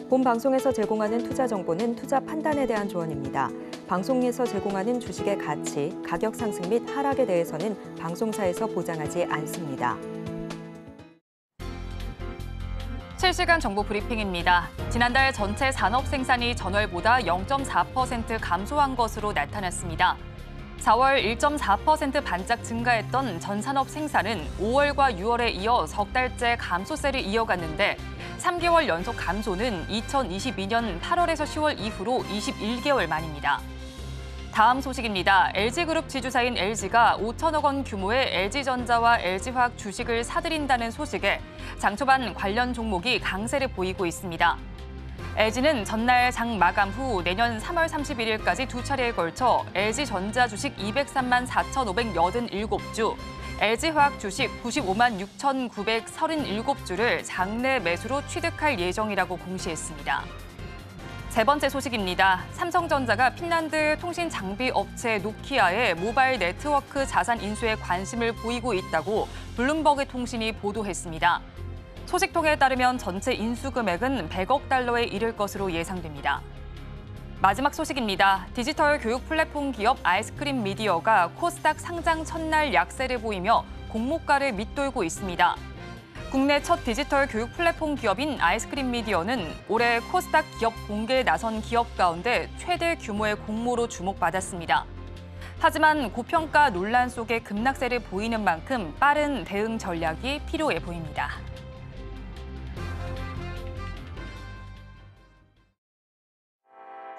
본 방송에서 제공하는 투자 정보는 투자 판단에 대한 조언입니다. 방송에서 제공하는 주식의 가치, 가격 상승 및 하락에 대해서는 방송사에서 보장하지 않습니다. 실시간 정보 브리핑입니다. 지난달 전체 산업 생산이 전월보다 0.4% 감소한 것으로 나타났습니다. 4월 1.4% 반짝 증가했던 전산업 생산은 5월과 6월에 이어 석 달째 감소세를 이어갔는데 3개월 연속 감소는 2022년 8월에서 10월 이후로 21개월 만입니다. 다음 소식입니다. LG그룹 지주사인 LG가 5천억 원 규모의 LG전자와 LG화학 주식을 사들인다는 소식에 장 초반 관련 종목이 강세를 보이고 있습니다. LG는 전날 장 마감 후 내년 3월 31일까지 두 차례에 걸쳐 LG전자 주식 203만 4,587주, LG화학 주식 95만 6,937주를 장내 매수로 취득할 예정이라고 공시했습니다. 세 번째 소식입니다. 삼성전자가 핀란드 통신 장비 업체 노키아의 모바일 네트워크 자산 인수에 관심을 보이고 있다고 블룸버그 통신이 보도했습니다. 소식통에 따르면 전체 인수 금액은 100억 달러에 이를 것으로 예상됩니다. 마지막 소식입니다. 디지털 교육 플랫폼 기업 아이스크림 미디어가 코스닥 상장 첫날 약세를 보이며 공모가를 밑돌고 있습니다. 국내 첫 디지털 교육 플랫폼 기업인 아이스크림 미디어는 올해 코스닥 기업 공개에 나선 기업 가운데 최대 규모의 공모로 주목받았습니다. 하지만 고평가 논란 속에 급락세를 보이는 만큼 빠른 대응 전략이 필요해 보입니다.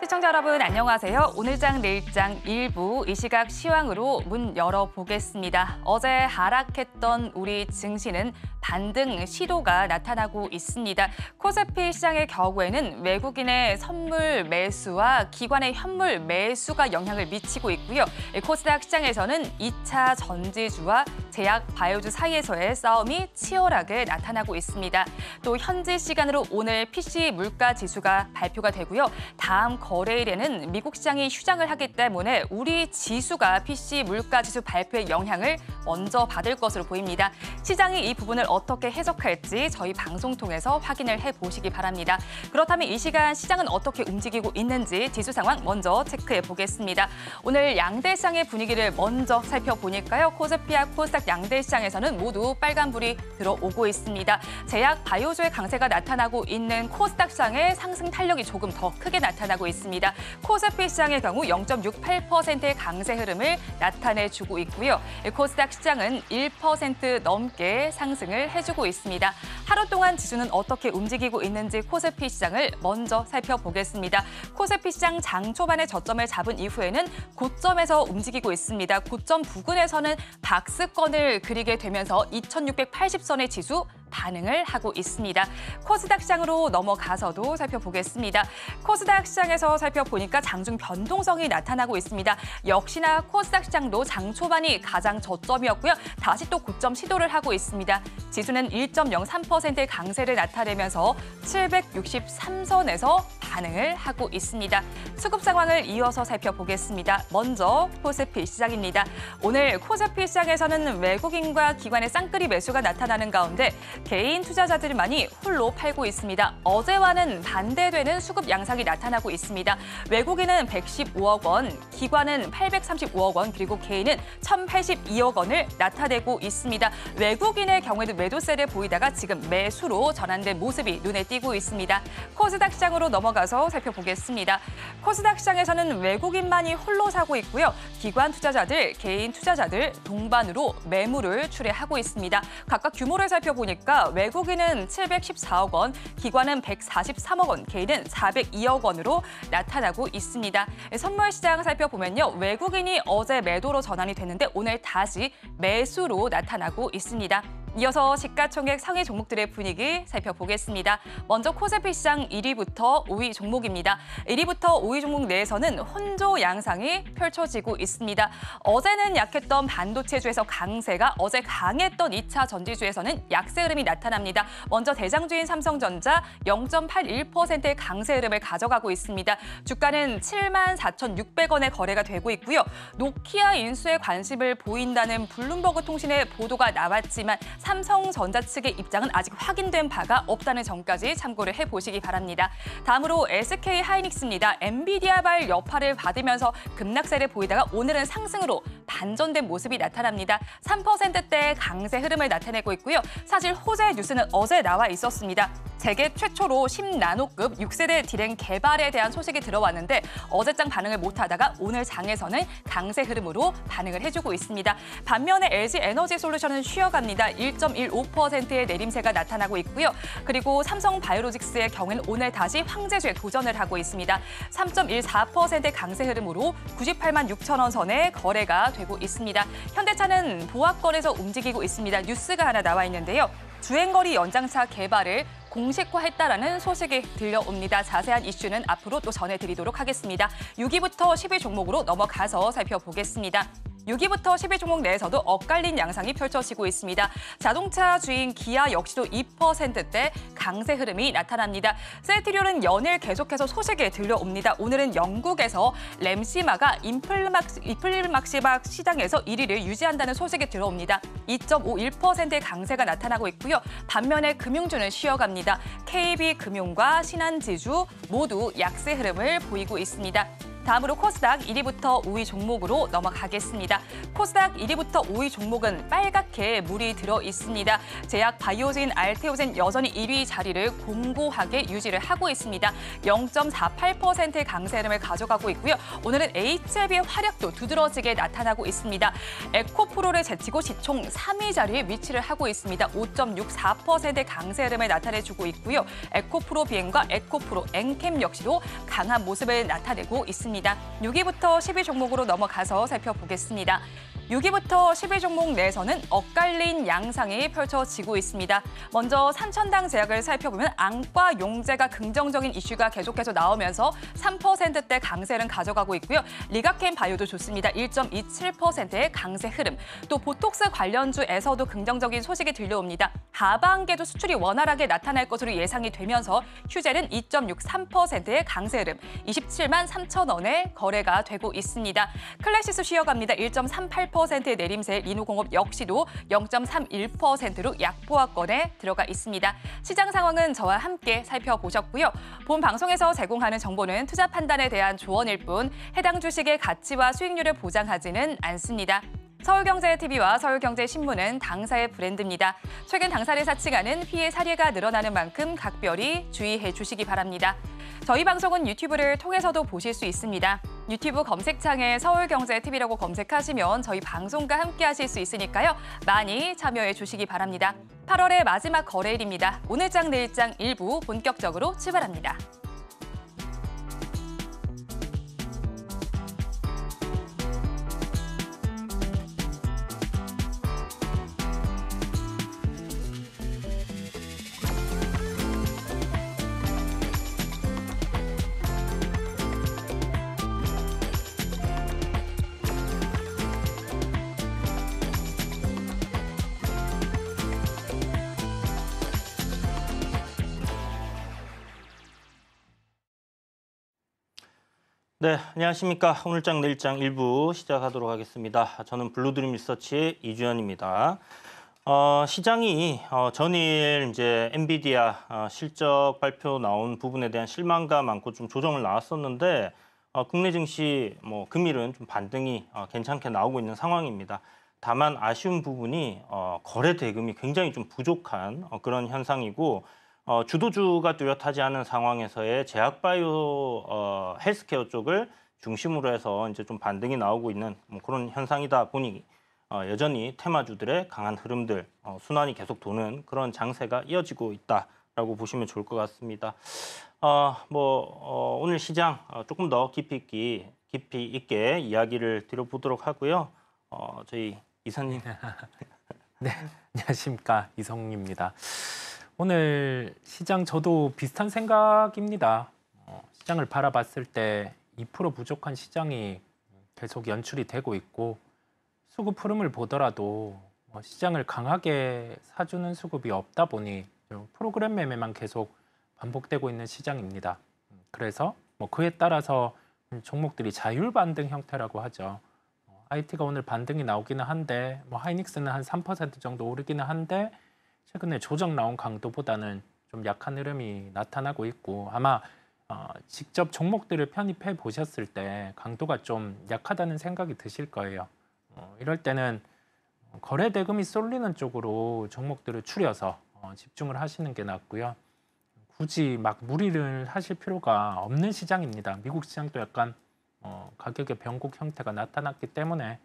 시청자 여러분 안녕하세요. 오늘장 내일장 일부 이 시각 시황으로 문 열어보겠습니다. 어제 하락했던 우리 증시는 반등 시도가 나타나고 있습니다. 코스피 시장의 경우에는 외국인의 선물 매수와 기관의 현물 매수가 영향을 미치고 있고요. 코스닥 시장에서는 2차 전지주와 제약 바이오주 사이에서의 싸움이 치열하게 나타나고 있습니다. 또 현지 시간으로 오늘 PC 물가 지수가 발표가 되고요. 다음 거래일에는 미국 시장이 휴장을 하기 때문에 우리 지수가 PC 물가 지수 발표의 영향을 먼저 받을 것으로 보입니다. 시장이 이 부분을 어떻게 해석할지 저희 방송 통해서 확인을 해보시기 바랍니다. 그렇다면 이 시간 시장은 어떻게 움직이고 있는지 지수 상황 먼저 체크해 보겠습니다. 오늘 양대 시장의 분위기를 먼저 살펴보니까요. 코스피와 코스닥 양대 시장에서는 모두 빨간불이 들어오고 있습니다. 제약 바이오주의 강세가 나타나고 있는 코스닥 시장의 상승 탄력이 조금 더 크게 나타나고 있습니다. 코스피 시장의 경우 0.68%의 강세 흐름을 나타내주고 있고요. 코스닥 시장은 1% 넘게 상승을 해주고 있습니다. 하루 동안 지수는 어떻게 움직이고 있는지 코스피 시장을 먼저 살펴보겠습니다. 코스피 시장 장 초반에 저점을 잡은 이후에는 고점에서 움직이고 있습니다. 고점 부근에서는 박스권을 그리게 되면서 2680선의 지수 반응을 하고 있습니다. 코스닥 시장으로 넘어가서도 살펴보겠습니다. 코스닥 시장에서 살펴보니까 장중 변동성이 나타나고 있습니다. 역시나 코스닥 시장도 장 초반이 가장 저점이었고요. 다시 또 고점 시도를 하고 있습니다. 지수는 1.03%의 강세를 나타내면서 763선에서 반응을 하고 있습니다. 수급 상황을 이어서 살펴보겠습니다. 먼저 코스피 시장입니다. 오늘 코스피 시장에서는 외국인과 기관의 쌍끌이 매수가 나타나는 가운데 개인 투자자들만이 홀로 팔고 있습니다. 어제와는 반대되는 수급 양상이 나타나고 있습니다. 외국인은 115억 원, 기관은 835억 원, 그리고 개인은 1,082억 원을 나타내고 있습니다. 외국인의 경우에도 매도세를 보이다가 지금 매수로 전환된 모습이 눈에 띄고 있습니다. 코스닥 시장으로 넘어가서 살펴보겠습니다. 코스닥 시장에서는 외국인만이 홀로 사고 있고요. 기관 투자자들, 개인 투자자들 동반으로 매물을 출회하고 있습니다. 각각 규모를 살펴보니까 외국인은 714억 원, 기관은 143억 원, 개인은 402억 원으로 나타나고 있습니다. 선물 시장 살펴보면요. 외국인이 어제 매도로 전환이 됐는데 오늘 다시 매수로 나타나고 있습니다. 이어서 시가총액 상위 종목들의 분위기 살펴보겠습니다. 먼저 코스피 시장 1위부터 5위 종목입니다. 1위부터 5위 종목 내에서는 혼조 양상이 펼쳐지고 있습니다. 어제는 약했던 반도체주에서 강세가 어제 강했던 2차 전지주에서는 약세 흐름이 나타납니다. 먼저 대장주인 삼성전자 0.81%의 강세 흐름을 가져가고 있습니다. 주가는 74,600원에 거래가 되고 있고요. 노키아 인수에 관심을 보인다는 블룸버그 통신의 보도가 나왔지만 삼성전자 측의 입장은 아직 확인된 바가 없다는 점까지 참고를 해보시기 바랍니다. 다음으로 SK하이닉스입니다. 엔비디아발 여파를 받으면서 급락세를 보이다가 오늘은 상승으로 반전된 모습이 나타납니다. 3%대 강세 흐름을 나타내고 있고요. 사실 호재 뉴스는 어제 나와 있었습니다. 세계 최초로 10나노급 6세대 디램 개발에 대한 소식이 들어왔는데 어제장 반응을 못하다가 오늘 장에서는 강세 흐름으로 반응을 해주고 있습니다. 반면에 LG에너지솔루션은 쉬어갑니다. 1.15%의 내림세가 나타나고 있고요. 그리고 삼성바이오로직스의 경우는 오늘 다시 황제주에 도전을 하고 있습니다. 3.14%의 강세 흐름으로 98만 6천 원 선에 거래가 되고 있습니다. 현대차는 보합권에서 움직이고 있습니다. 뉴스가 하나 나와 있는데요. 주행거리 연장차 개발을 공식화했다라는 소식이 들려옵니다. 자세한 이슈는 앞으로 또 전해드리도록 하겠습니다. 6위부터 10위 종목으로 넘어가서 살펴보겠습니다. 6위부터 10위 종목 내에서도 엇갈린 양상이 펼쳐지고 있습니다. 자동차 주인 기아 역시도 2%대 강세 흐름이 나타납니다. 셀트리온은 연일 계속해서 소식이 들려옵니다. 오늘은 영국에서 램시마가 인플막시막 시장에서 1위를 유지한다는 소식이 들어옵니다. 2.51%의 강세가 나타나고 있고요. 반면에 금융주는 쉬어갑니다. KB금융과 신한지주 모두 약세 흐름을 보이고 있습니다. 다음으로 코스닥 1위부터 5위 종목으로 넘어가겠습니다. 코스닥 1위부터 5위 종목은 빨갛게 물이 들어 있습니다. 제약, 바이오진, 알테오젠 여전히 1위 자리를 공고하게 유지를 하고 있습니다. 0.48%의 강세 흐름을 가져가고 있고요. 오늘은 HLB의 활약도 두드러지게 나타나고 있습니다. 에코프로를 제치고 시총 3위 자리에 위치를 하고 있습니다. 5.64%의 강세 흐름을 나타내주고 있고요. 에코프로 비행과 에코프로 엔캠 역시도 강한 모습을 나타내고 있습니다. 6위부터 10위 종목으로 넘어가서 살펴보겠습니다. 6위부터 10위 종목 내에서는 엇갈린 양상이 펼쳐지고 있습니다. 먼저 산천당 제약을 살펴보면 안과 용제가 긍정적인 이슈가 계속해서 나오면서 3%대 강세를 가져가고 있고요. 리가켄 바이오도 좋습니다. 1.27%의 강세 흐름. 또 보톡스 관련주에서도 긍정적인 소식이 들려옵니다. 하반기에도 수출이 원활하게 나타날 것으로 예상이 되면서 휴젤은 2.63%의 강세 흐름, 27만 3천 원에 거래가 되고 있습니다. 클래시스 쉬어갑니다. 1.38%의 내림세, 리노공업 역시도 0.31%로 약보합권에 들어가 있습니다. 시장 상황은 저와 함께 살펴보셨고요. 본 방송에서 제공하는 정보는 투자 판단에 대한 조언일 뿐 해당 주식의 가치와 수익률을 보장하지는 않습니다. 서울경제TV와 서울경제신문은 당사의 브랜드입니다. 최근 당사를 사칭하는 피해 사례가 늘어나는 만큼 각별히 주의해 주시기 바랍니다. 저희 방송은 유튜브를 통해서도 보실 수 있습니다. 유튜브 검색창에 서울경제TV라고 검색하시면 저희 방송과 함께 하실 수 있으니까요. 많이 참여해 주시기 바랍니다. 8월의 마지막 거래일입니다. 오늘장 내일장 일부 본격적으로 출발합니다. 네, 안녕하십니까. 오늘장 내일장 일부 시작하도록 하겠습니다. 저는 블루드림 리서치의 이주연입니다. 시장이 전일 이제 엔비디아 실적 발표 나온 부분에 대한 실망감 많고 좀 조정을 나왔었는데 국내 증시 금일은 좀 반등이 괜찮게 나오고 있는 상황입니다. 다만 아쉬운 부분이 거래 대금이 굉장히 좀 부족한 그런 현상이고 주도주가 뚜렷하지 않은 상황에서의 제약바이오 헬스케어 쪽을 중심으로 해서 이제 좀 반등이 나오고 있는 그런 현상이다 보니 여전히 테마주들의 강한 흐름들 순환이 계속 도는 그런 장세가 이어지고 있다라고 보시면 좋을 것 같습니다. 오늘 시장 조금 더 깊이 있게 이야기를 드려보도록 하고요. 저희 이사님. 네, 안녕하십니까. 이성입니다. 오늘 시장 저도 비슷한 생각입니다. 시장을 바라봤을 때 2% 부족한 시장이 계속 연출이 되고 있고 수급 흐름을 보더라도 시장을 강하게 사주는 수급이 없다 보니 프로그램 매매만 계속 반복되고 있는 시장입니다. 그래서 그에 따라서 종목들이 자율 반등 형태라고 하죠. IT가 오늘 반등이 나오기는 한데 뭐 하이닉스는 한 3% 정도 오르기는 한데 최근에 조정 나온 강도보다는 좀 약한 흐름이 나타나고 있고 아마 직접 종목들을 편입해 보셨을 때 강도가 좀 약하다는 생각이 드실 거예요. 이럴 때는 거래 대금이 쏠리는 쪽으로 종목들을 추려서 집중을 하시는 게 낫고요. 굳이 막 무리를 하실 필요가 없는 시장입니다. 미국 시장도 약간 가격의 변곡 형태가 나타났기 때문에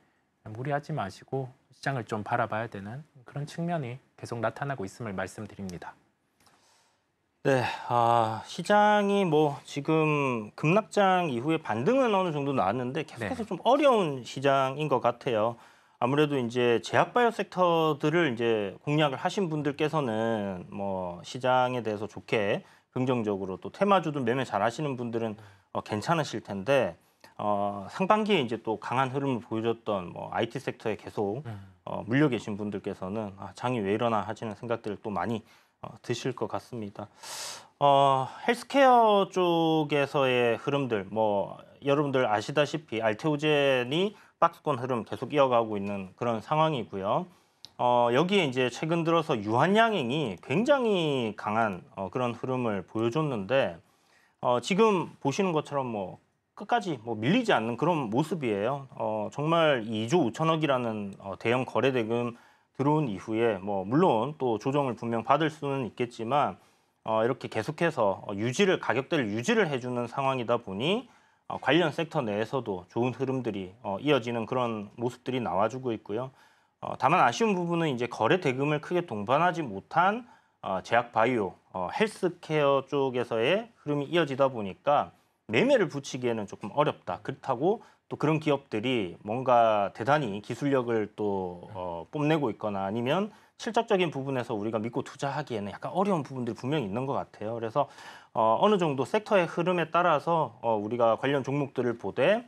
무리하지 마시고 시장을 좀 바라봐야 되는 그런 측면이 계속 나타나고 있음을 말씀드립니다. 네, 시장이 뭐 지금 급락장 이후에 반등은 어느 정도 나왔는데 계속해서 네. 좀 어려운 시장인 것 같아요. 아무래도 이제 제약바이오 섹터들을 이제 공략을 하신 분들께서는 뭐 시장에 대해서 좋게 긍정적으로 또 테마주들 매매 잘 하시는 분들은 괜찮으실 텐데 상반기에 이제 또 강한 흐름을 보여줬던 뭐 IT 섹터에 계속 물려 계신 분들께서는 장이 왜 이러나 하시는 생각들을 또 많이 드실 것 같습니다. 헬스케어 쪽에서의 흐름들, 뭐 여러분들 아시다시피 알테오젠이 박스권 흐름 계속 이어가고 있는 그런 상황이고요. 여기에 이제 최근 들어서 유한양행이 굉장히 강한 그런 흐름을 보여줬는데 지금 보시는 것처럼 뭐 끝까지 뭐 밀리지 않는 그런 모습이에요. 정말 2조 5천억이라는 대형 거래 대금 들어온 이후에 뭐 물론 또 조정을 분명 받을 수는 있겠지만 이렇게 계속해서 가격대를 유지를 해주는 상황이다 보니 관련 섹터 내에서도 좋은 흐름들이 이어지는 그런 모습들이 나와주고 있고요. 다만 아쉬운 부분은 이제 거래 대금을 크게 동반하지 못한 제약 바이오, 헬스케어 쪽에서의 흐름이 이어지다 보니까 매매를 붙이기에는 조금 어렵다. 그렇다고 또 그런 기업들이 뭔가 대단히 기술력을 또 뽐내고 있거나 아니면 실적적인 부분에서 우리가 믿고 투자하기에는 약간 어려운 부분들이 분명히 있는 것 같아요. 그래서 어느 정도 섹터의 흐름에 따라서 우리가 관련 종목들을 보되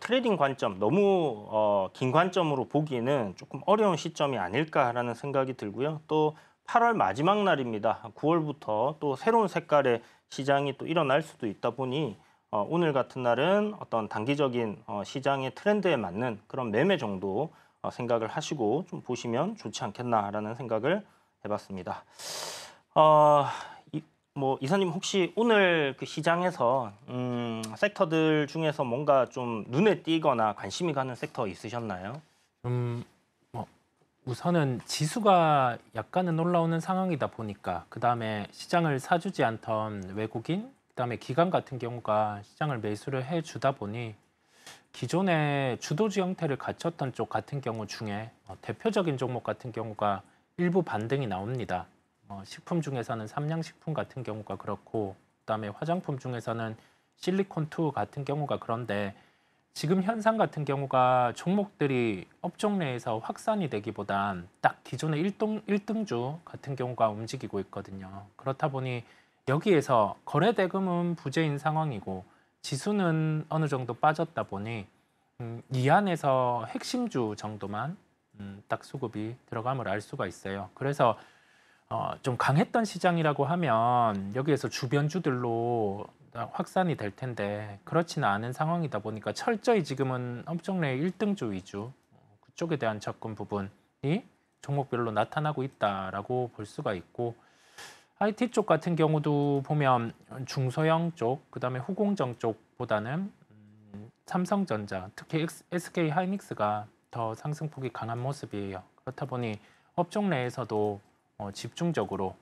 트레이딩 관점, 너무 긴 관점으로 보기에는 조금 어려운 시점이 아닐까라는 생각이 들고요. 또 8월 마지막 날입니다. 9월부터 또 새로운 색깔의 시장이 또 일어날 수도 있다 보니 오늘 같은 날은 어떤 단기적인 시장의 트렌드에 맞는 그런 매매 정도 생각을 하시고 좀 보시면 좋지 않겠나라는 생각을 해봤습니다. 뭐 이사님 혹시 오늘 그 시장에서 섹터들 중에서 뭔가 좀 눈에 띄거나 관심이 가는 섹터 있으셨나요? 뭐 우선은 지수가 약간은 올라오는 상황이다 보니까 그 다음에 시장을 사주지 않던 외국인, 그 다음에 기관 같은 경우가 시장을 매수를 해주다 보니 기존의 주도주 형태를 갖췄던 쪽 같은 경우 중에 대표적인 종목 같은 경우가 일부 반등이 나옵니다. 식품 중에서는 삼양식품 같은 경우가 그렇고 그다음에 화장품 중에서는 실리콘2 같은 경우가 그런데 지금 현상 같은 경우가 종목들이 업종 내에서 확산이 되기보단 딱 기존의 1등주 같은 경우가 움직이고 있거든요. 그렇다 보니 여기에서 거래 대금은 부재인 상황이고 지수는 어느 정도 빠졌다 보니 이 안에서 핵심주 정도만 딱 수급이 들어감을 알 수가 있어요. 그래서 좀 강했던 시장이라고 하면 여기에서 주변주들로 확산이 될 텐데 그렇지는 않은 상황이다 보니까 철저히 지금은 업종 내 1등주 위주 그쪽에 대한 접근 부분이 종목별로 나타나고 있다라고 볼 수가 있고 IT 쪽 같은 경우도 보면 중소형 쪽, 그다음에 후공정 쪽보다는 삼성전자, 특히 SK 하이닉스가 더 상승폭이 강한 모습이에요. 그렇다 보니 업종 내에서도 집중적으로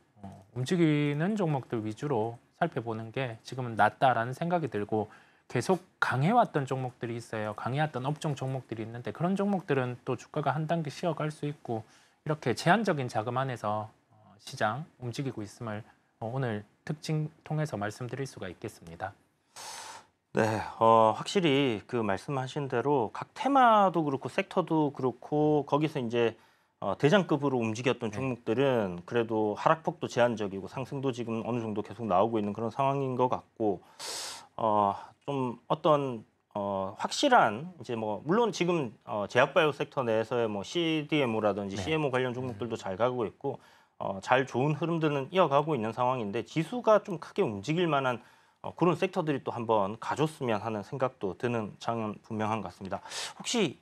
움직이는 종목들 위주로 살펴보는 게 지금은 낫다라는 생각이 들고 계속 강해왔던 종목들이 있어요. 강해왔던 업종 종목들이 있는데 그런 종목들은 또 주가가 한 단계 쉬어갈 수 있고 이렇게 제한적인 자금 안에서 시장 움직이고 있음을 오늘 특징 통해서 말씀드릴 수가 있겠습니다. 네, 확실히 그 말씀하신 대로 각 테마도 그렇고 섹터도 그렇고 거기서 이제 대장급으로 움직였던 종목들은 그래도 하락폭도 제한적이고 상승도 지금 어느 정도 계속 나오고 있는 그런 상황인 것 같고 좀 어떤 확실한 이제 뭐 물론 지금 제약바이오 섹터 내에서의 뭐 CDMO라든지 CMO 관련 종목들도 잘 가고 있고 잘 좋은 흐름들은 이어가고 있는 상황인데 지수가 좀 크게 움직일 만한 그런 섹터들이 또 한번 가줬으면 하는 생각도 드는 장은 분명한 것 같습니다. 혹시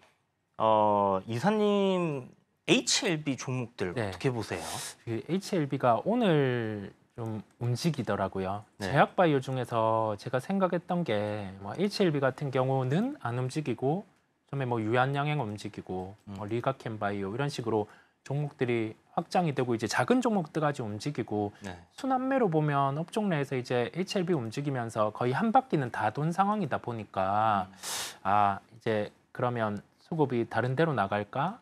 이사님 HLB 종목들 네. 어떻게 보세요? 그 HLB가 오늘 좀 움직이더라고요. 네. 제약바이오 중에서 제가 생각했던 게 HLB 같은 경우는 안 움직이고 처음에 유한양행 움직이고 리가캠바이오 이런 식으로 종목들이 확장이 되고 이제 작은 종목들까지 움직이고 네. 순환매로 보면 업종 내에서 이제 HLB 움직이면서 거의 한 바퀴는 다 돈 상황이다 보니까 이제 그러면 수급이 다른 데로 나갈까?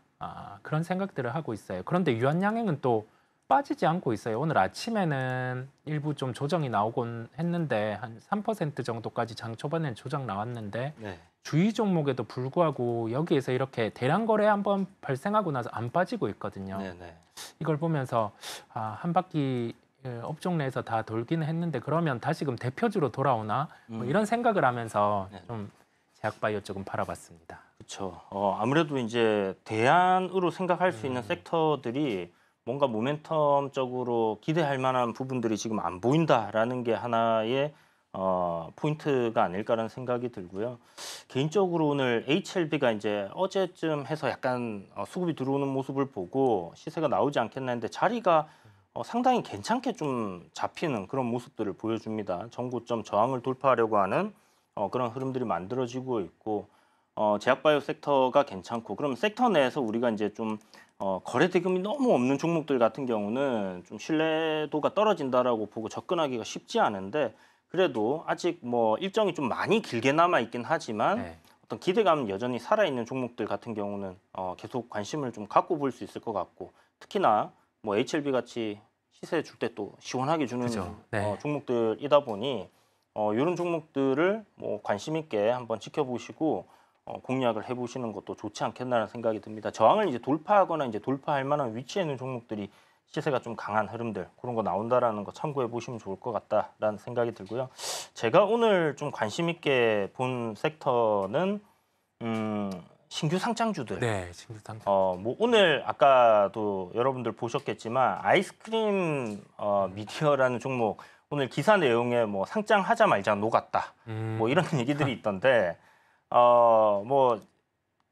그런 생각들을 하고 있어요. 그런데 유한양행은 또 빠지지 않고 있어요. 오늘 아침에는 일부 좀 조정이 나오곤 했는데 한 3% 정도까지 장 초반엔 조정 나왔는데 네. 주의 종목에도 불구하고 여기에서 이렇게 대량 거래 한번 발생하고 나서 안 빠지고 있거든요. 네, 네. 이걸 보면서 한 바퀴 업종 내에서 다 돌기는 했는데 그러면 다시금 대표주로 돌아오나 이런 생각을 하면서 네. 좀 제약바이오 쪽은 팔아봤습니다. 그렇죠. 아무래도 이제 대안으로 생각할 수 있는 섹터들이 뭔가 모멘텀적으로 기대할 만한 부분들이 지금 안 보인다라는 게 하나의 포인트가 아닐까라는 생각이 들고요. 개인적으로 오늘 HLB가 이제 어제쯤 해서 약간 수급이 들어오는 모습을 보고 시세가 나오지 않겠나 했는데 자리가 상당히 괜찮게 좀 잡히는 그런 모습들을 보여줍니다. 전고점 저항을 돌파하려고 하는 그런 흐름들이 만들어지고 있고 제약바이오 섹터가 괜찮고 그럼 섹터 내에서 우리가 이제 좀 거래 대금이 너무 없는 종목들 같은 경우는 좀 신뢰도가 떨어진다라고 보고 접근하기가 쉽지 않은데 그래도 아직 일정이 좀 많이 길게 남아 있긴 하지만 네. 어떤 기대감은 여전히 살아 있는 종목들 같은 경우는 계속 관심을 좀 갖고 볼 수 있을 것 같고 특히나 HLB 같이 시세 줄 때 또 시원하게 주는 그죠. 네. 종목들이다 보니 이런 종목들을 관심 있게 한번 지켜보시고 공략을 해보시는 것도 좋지 않겠나라는 생각이 듭니다. 저항을 이제 돌파하거나 이제 돌파할 만한 위치에 있는 종목들이 시세가 좀 강한 흐름들 그런 거 나온다라는 거 참고해 보시면 좋을 것 같다라는 생각이 들고요. 제가 오늘 좀 관심 있게 본 섹터는 신규 상장주들. 네, 신규상. 오늘 아까도 여러분들 보셨겠지만 아이스크림 미디어라는 종목 오늘 기사 내용에 상장하자 말자 녹았다. 이런 얘기들이 있던데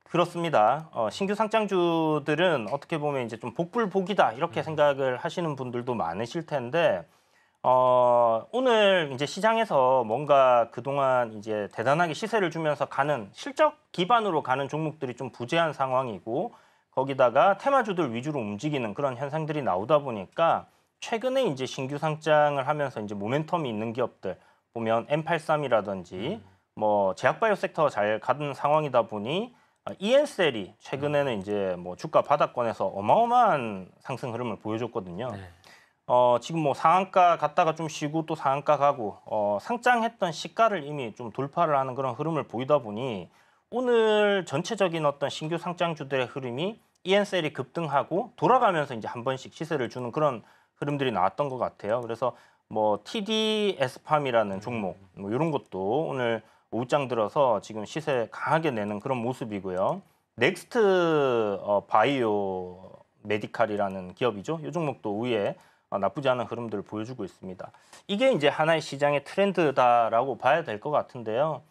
그렇습니다. 신규 상장주들은 어떻게 보면 이제 좀 복불복이다 이렇게 생각을 하시는 분들도 많으실 텐데 오늘 이제 시장에서 뭔가 그동안 이제 대단하게 시세를 주면서 가는 실적 기반으로 가는 종목들이 좀 부재한 상황이고 거기다가 테마주들 위주로 움직이는 그런 현상들이 나오다 보니까 최근에 이제 신규 상장을 하면서 이제 모멘텀이 있는 기업들 보면 M83이라든지 제약바이오 섹터 잘 가는 상황이다 보니 ENCL이 최근에는 이제 주가 바닥권에서 어마어마한 상승 흐름을 보여줬거든요. 네. 지금 상한가 갔다가 좀 쉬고 또 상한가 가고 상장했던 시가를 이미 좀 돌파를 하는 그런 흐름을 보이다 보니 오늘 전체적인 어떤 신규 상장주들의 흐름이 ENCL이 급등하고 돌아가면서 이제 한 번씩 시세를 주는 그런 흐름들이 나왔던 것 같아요. 그래서 TDS팜이라는 종목 이런 것도 오늘 오후장 들어서 지금 시세 강하게 내는 그런 모습이고요. 넥스트 바이오 메디칼이라는 기업이죠. 이 종목도 위에 나쁘지 않은 흐름들을 보여주고 있습니다. 이게 이제 하나의 시장의 트렌드다라고 봐야 될 것 같은데요.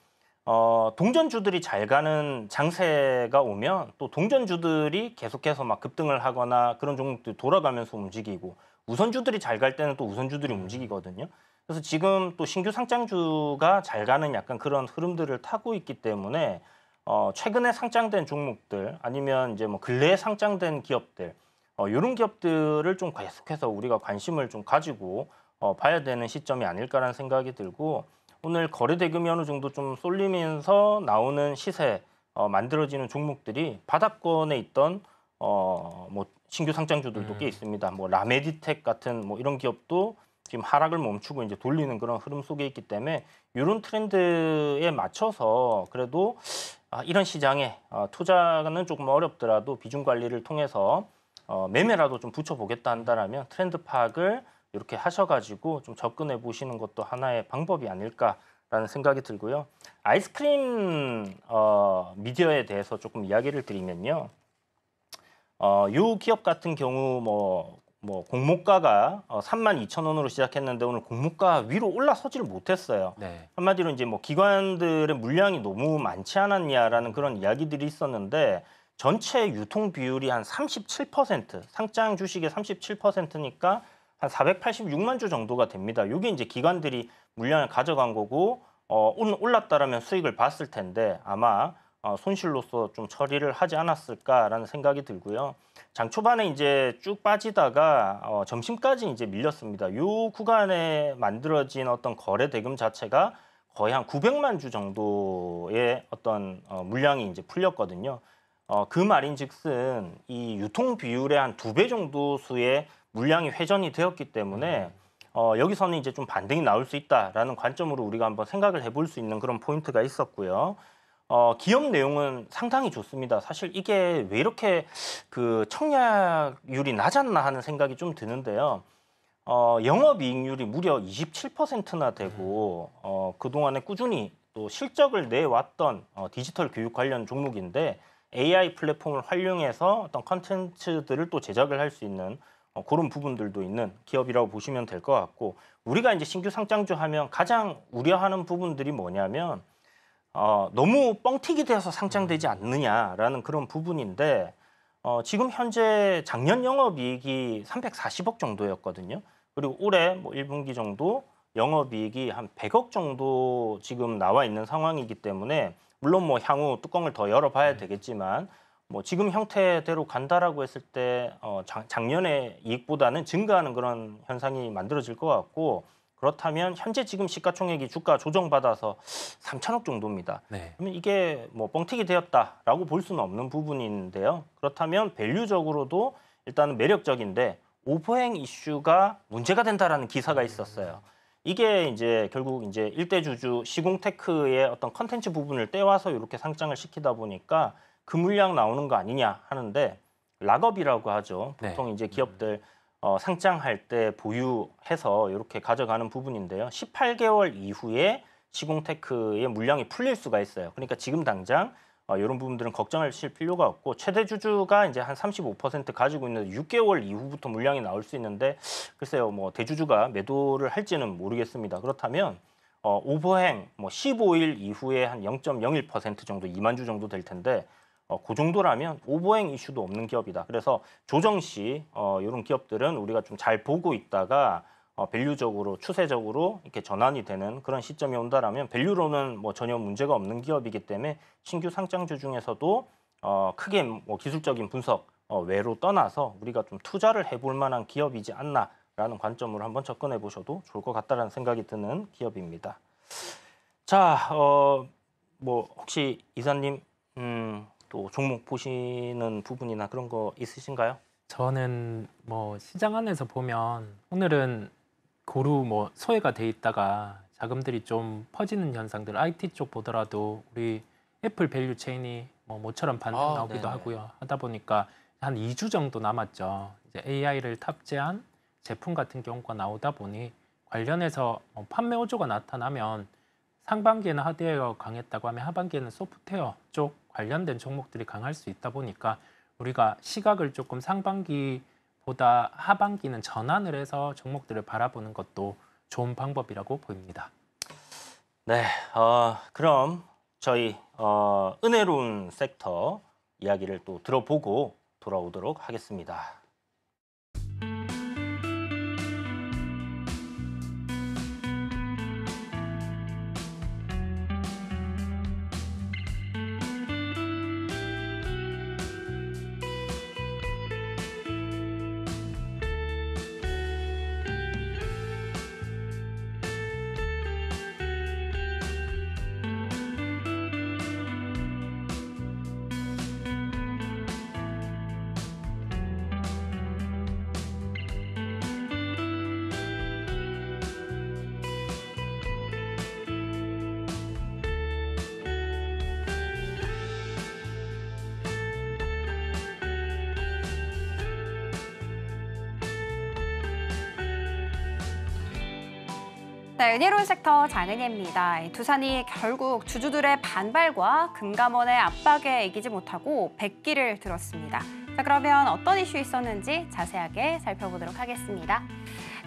동전주들이 잘 가는 장세가 오면 또 동전주들이 계속해서 막 급등을 하거나 그런 종목들이 돌아가면서 움직이고 우선주들이 잘 갈 때는 또 우선주들이 움직이거든요. 그래서 지금 또 신규 상장주가 잘 가는 약간 그런 흐름들을 타고 있기 때문에 최근에 상장된 종목들 아니면 이제 근래에 상장된 기업들 이런 기업들을 좀 계속해서 우리가 관심을 좀 가지고 봐야 되는 시점이 아닐까라는 생각이 들고 오늘 거래 대금이 어느 정도 좀 쏠리면서 나오는 시세 만들어지는 종목들이 바닥권에 있던 신규 상장주들도 꽤 있습니다. 라메디텍 같은 이런 기업도 지금 하락을 멈추고 이제 돌리는 그런 흐름 속에 있기 때문에 이런 트렌드에 맞춰서 그래도 이런 시장에 투자는 조금 어렵더라도 비중 관리를 통해서 매매라도 좀 붙여보겠다 한다라면 트렌드 파악을 이렇게 하셔가지고 좀 접근해 보시는 것도 하나의 방법이 아닐까라는 생각이 들고요. 아이스크림 미디어에 대해서 조금 이야기를 드리면요. 요 기업 같은 경우 공모가가 32,000원으로 시작했는데 오늘 공모가 위로 올라서지를 못했어요. 네. 한마디로 이제 기관들의 물량이 너무 많지 않았냐라는 그런 이야기들이 있었는데 전체 유통 비율이 한 37%, 상장 주식의 37%니까 한 486만 주 정도가 됩니다. 이게 이제 기관들이 물량을 가져간 거고 올랐다라면 수익을 봤을 텐데 아마 손실로서 좀 처리를 하지 않았을까라는 생각이 들고요. 장 초반에 이제 쭉 빠지다가 점심까지 이제 밀렸습니다. 이 구간에 만들어진 어떤 거래 대금 자체가 거의 한 900만 주 정도의 어떤 물량이 이제 풀렸거든요. 그 말인즉슨 이 유통 비율의 한 2배 정도 수의 물량이 회전이 되었기 때문에 여기서는 이제 좀 반등이 나올 수 있다라는 관점으로 우리가 한번 생각을 해볼 수 있는 그런 포인트가 있었고요. 기업 내용은 상당히 좋습니다. 사실 이게 왜 이렇게 그 청약률이 낮았나 하는 생각이 좀 드는데요. 영업이익률이 무려 27%나 되고 그동안에 꾸준히 또 실적을 내왔던 디지털 교육 관련 종목인데 AI 플랫폼을 활용해서 어떤 컨텐츠들을 또 제작을 할 수 있는 그런 부분들도 있는 기업이라고 보시면 될 것 같고 우리가 이제 신규 상장주 하면 가장 우려하는 부분들이 뭐냐면 너무 뻥튀기 돼서 상장되지 않느냐라는 그런 부분인데 지금 현재 작년 영업이익이 340억 정도였거든요. 그리고 올해 뭐 1분기 정도 영업이익이 한 100억 정도 지금 나와 있는 상황이기 때문에 물론 뭐 향후 뚜껑을 더 열어봐야 되겠지만 뭐 지금 형태대로 간다라고 했을 때 작년의 이익보다는 증가하는 그런 현상이 만들어질 것 같고 그렇다면 현재 지금 시가총액이 주가 조정받아서 3천억 정도입니다. 네. 그러면 이게 뭐 뻥튀기 되었다라고 볼 수는 없는 부분인데요. 그렇다면 밸류적으로도 일단은 매력적인데 오버행 이슈가 문제가 된다라는 기사가 있었어요. 이게 이제 결국 이제 일대주주 시공테크의 어떤 컨텐츠 부분을 떼와서 이렇게 상장을 시키다 보니까 그 물량 나오는 거 아니냐 하는데 락업이라고 하죠. 보통 네. 이제 기업들 상장할 때 보유해서 이렇게 가져가는 부분인데요. 18개월 이후에 시공테크의 물량이 풀릴 수가 있어요. 그러니까 지금 당장 이런 부분들은 걱정하실 필요가 없고 최대 주주가 이제 한 35% 가지고 있는 6개월 이후부터 물량이 나올 수 있는데 글쎄요, 뭐 대주주가 매도를 할지는 모르겠습니다. 그렇다면 오버행 뭐 15일 이후에 한 0.01% 정도 2만 주 정도 될 텐데 그 정도라면 오버행 이슈도 없는 기업이다. 그래서 조정 시 이런 기업들은 우리가 좀 잘 보고 있다가 밸류적으로 추세적으로 이렇게 전환이 되는 그런 시점이 온다라면 밸류로는 뭐 전혀 문제가 없는 기업이기 때문에 신규 상장주 중에서도 크게 뭐 기술적인 분석 외로 떠나서 우리가 좀 투자를 해볼 만한 기업이지 않나라는 관점으로 한번 접근해 보셔도 좋을 것 같다라는 생각이 드는 기업입니다. 자, 뭐 혹시 이사님 또 종목 보시는 부분이나 그런 거 있으신가요? 저는 뭐 시장 안에서 보면 오늘은 고루 뭐 소외가 돼 있다가 자금들이 좀 퍼지는 현상들 IT 쪽 보더라도 우리 애플 밸류 체인이 뭐 모처럼 반등 나오기도 네네. 하고요. 하다 보니까 한 2주 정도 남았죠. 이제 AI를 탑재한 제품 같은 경우가 나오다 보니 관련해서 판매 호조가 나타나면 상반기에는 하드웨어가 강했다고 하면 하반기에는 소프트웨어 쪽 관련된 종목들이 강할 수 있다 보니까 우리가 시각을 조금 상반기보다 하반기는 전환을 해서 종목들을 바라보는 것도 좋은 방법이라고 보입니다. 네, 그럼 저희 은혜로운 섹터 이야기를 또 들어보고 돌아오도록 하겠습니다. 네, 은혜로운 섹터 장은혜입니다. 두산이 결국 주주들의 반발과 금감원의 압박에 이기지 못하고 백기를 들었습니다. 자, 그러면 어떤 이슈 있었는지 자세하게 살펴보도록 하겠습니다.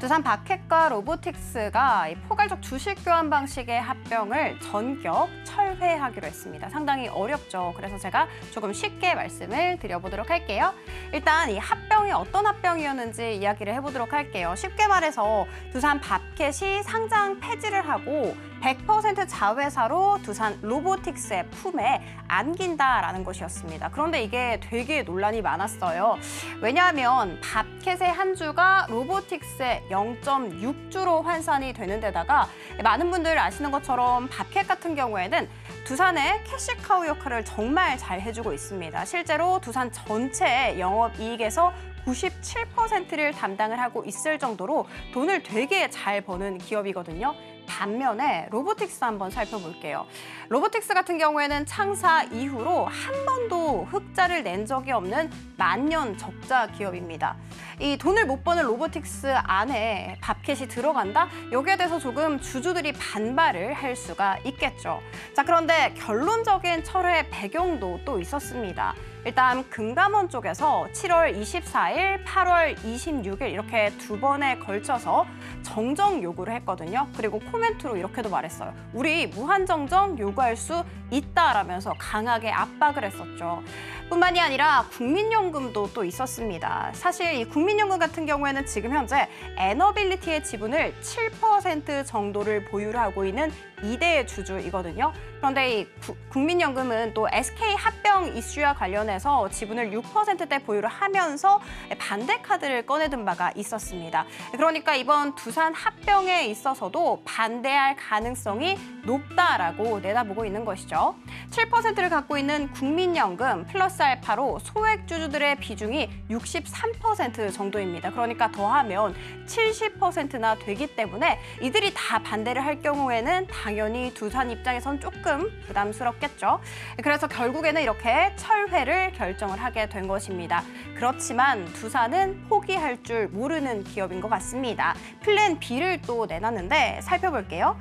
두산 바켓과 로보틱스가 이 포괄적 주식 교환 방식의 합병을 전격 철회하기로 했습니다. 상당히 어렵죠. 그래서 제가 조금 쉽게 말씀을 드려보도록 할게요. 일단 이 합병이 어떤 합병이었는지 이야기를 해보도록 할게요. 쉽게 말해서 두산 바켓이 상장 폐지를 하고 100% 자회사로 두산 로보틱스의 품에 안긴다라는 것이었습니다. 그런데 이게 되게 논란이 많았어요. 왜냐하면 바켓의 한 주가 로보틱스의 0.6주로 환산이 되는 데다가 많은 분들 아시는 것처럼 바켓 같은 경우에는 두산의 캐시카우 역할을 정말 잘 해주고 있습니다. 실제로 두산 전체 영업이익에서 97%를 담당을 하고 있을 정도로 돈을 되게 잘 버는 기업이거든요. 반면에 로보틱스 한번 살펴볼게요. 로보틱스 같은 경우에는 창사 이후로 한 번도 흑자를 낸 적이 없는 만년 적자 기업입니다. 이 돈을 못 버는 로보틱스 안에 바켓이 들어간다? 여기에 대해서 조금 주주들이 반발을 할 수가 있겠죠. 자, 그런데 결론적인 철회 배경도 또 있었습니다. 일단 금감원 쪽에서 7월 24일, 8월 26일 이렇게 두 번에 걸쳐서 정정 요구를 했거든요. 그리고 코멘트로 이렇게도 말했어요. 우리 무한정정 요구할 수 있다라면서 강하게 압박을 했었죠. 뿐만이 아니라 국민연금도 또 있었습니다. 사실 이 국민연금 같은 경우에는 지금 현재 에너빌리티의 지분을 7% 정도를 보유를 하고 있는 2대 주주이거든요. 그런데 이 국민연금은 또 SK 합병 이슈와 관련해서 지분을 6%대 보유를 하면서 반대 카드를 꺼내든 바가 있었습니다. 그러니까 이번 두산 합병에 있어서도 반대할 가능성이 높다라고 내다보고 있는 것이죠. 7%를 갖고 있는 국민연금 플러스 알파로 소액 주주들의 비중이 63% 정도입니다. 그러니까 더하면 70%나 되기 때문에 이들이 다 반대를 할 경우에는 당연히 두산 입장에선 조금 부담스럽겠죠. 그래서 결국에는 이렇게 철회를 결정을 하게 된 것입니다. 그렇지만 두산은 포기할 줄 모르는 기업인 것 같습니다. 플랜 B를 또 내놨는데 살펴볼게요.